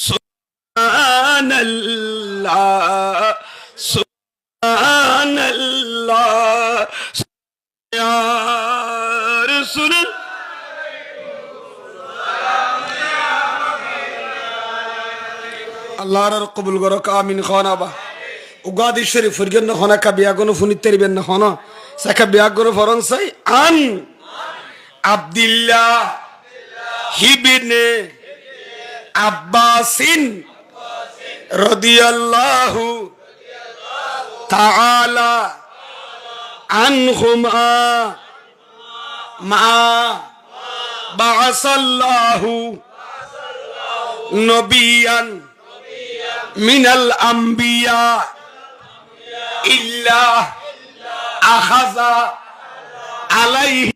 सुभान अल्लाह सुभान अल्लाह या रसूल আল্লাহর কবুল করক আমিন খানাবা উগাদি শরীফ ফরগেন না খানা কা বিয়াগন ফুনি তেরিবেন না খানা সাকা বিয়াগন ফরন সাই আন আব্দুল্লাহ ইবনে আব্বাসিন রাদিয়াল্লাহু তাআলা আনহুমা মা বাসাল্লাহু নবিয়ান মিনাল আম্বিয়া ইল্লা আখাযা আলাইহি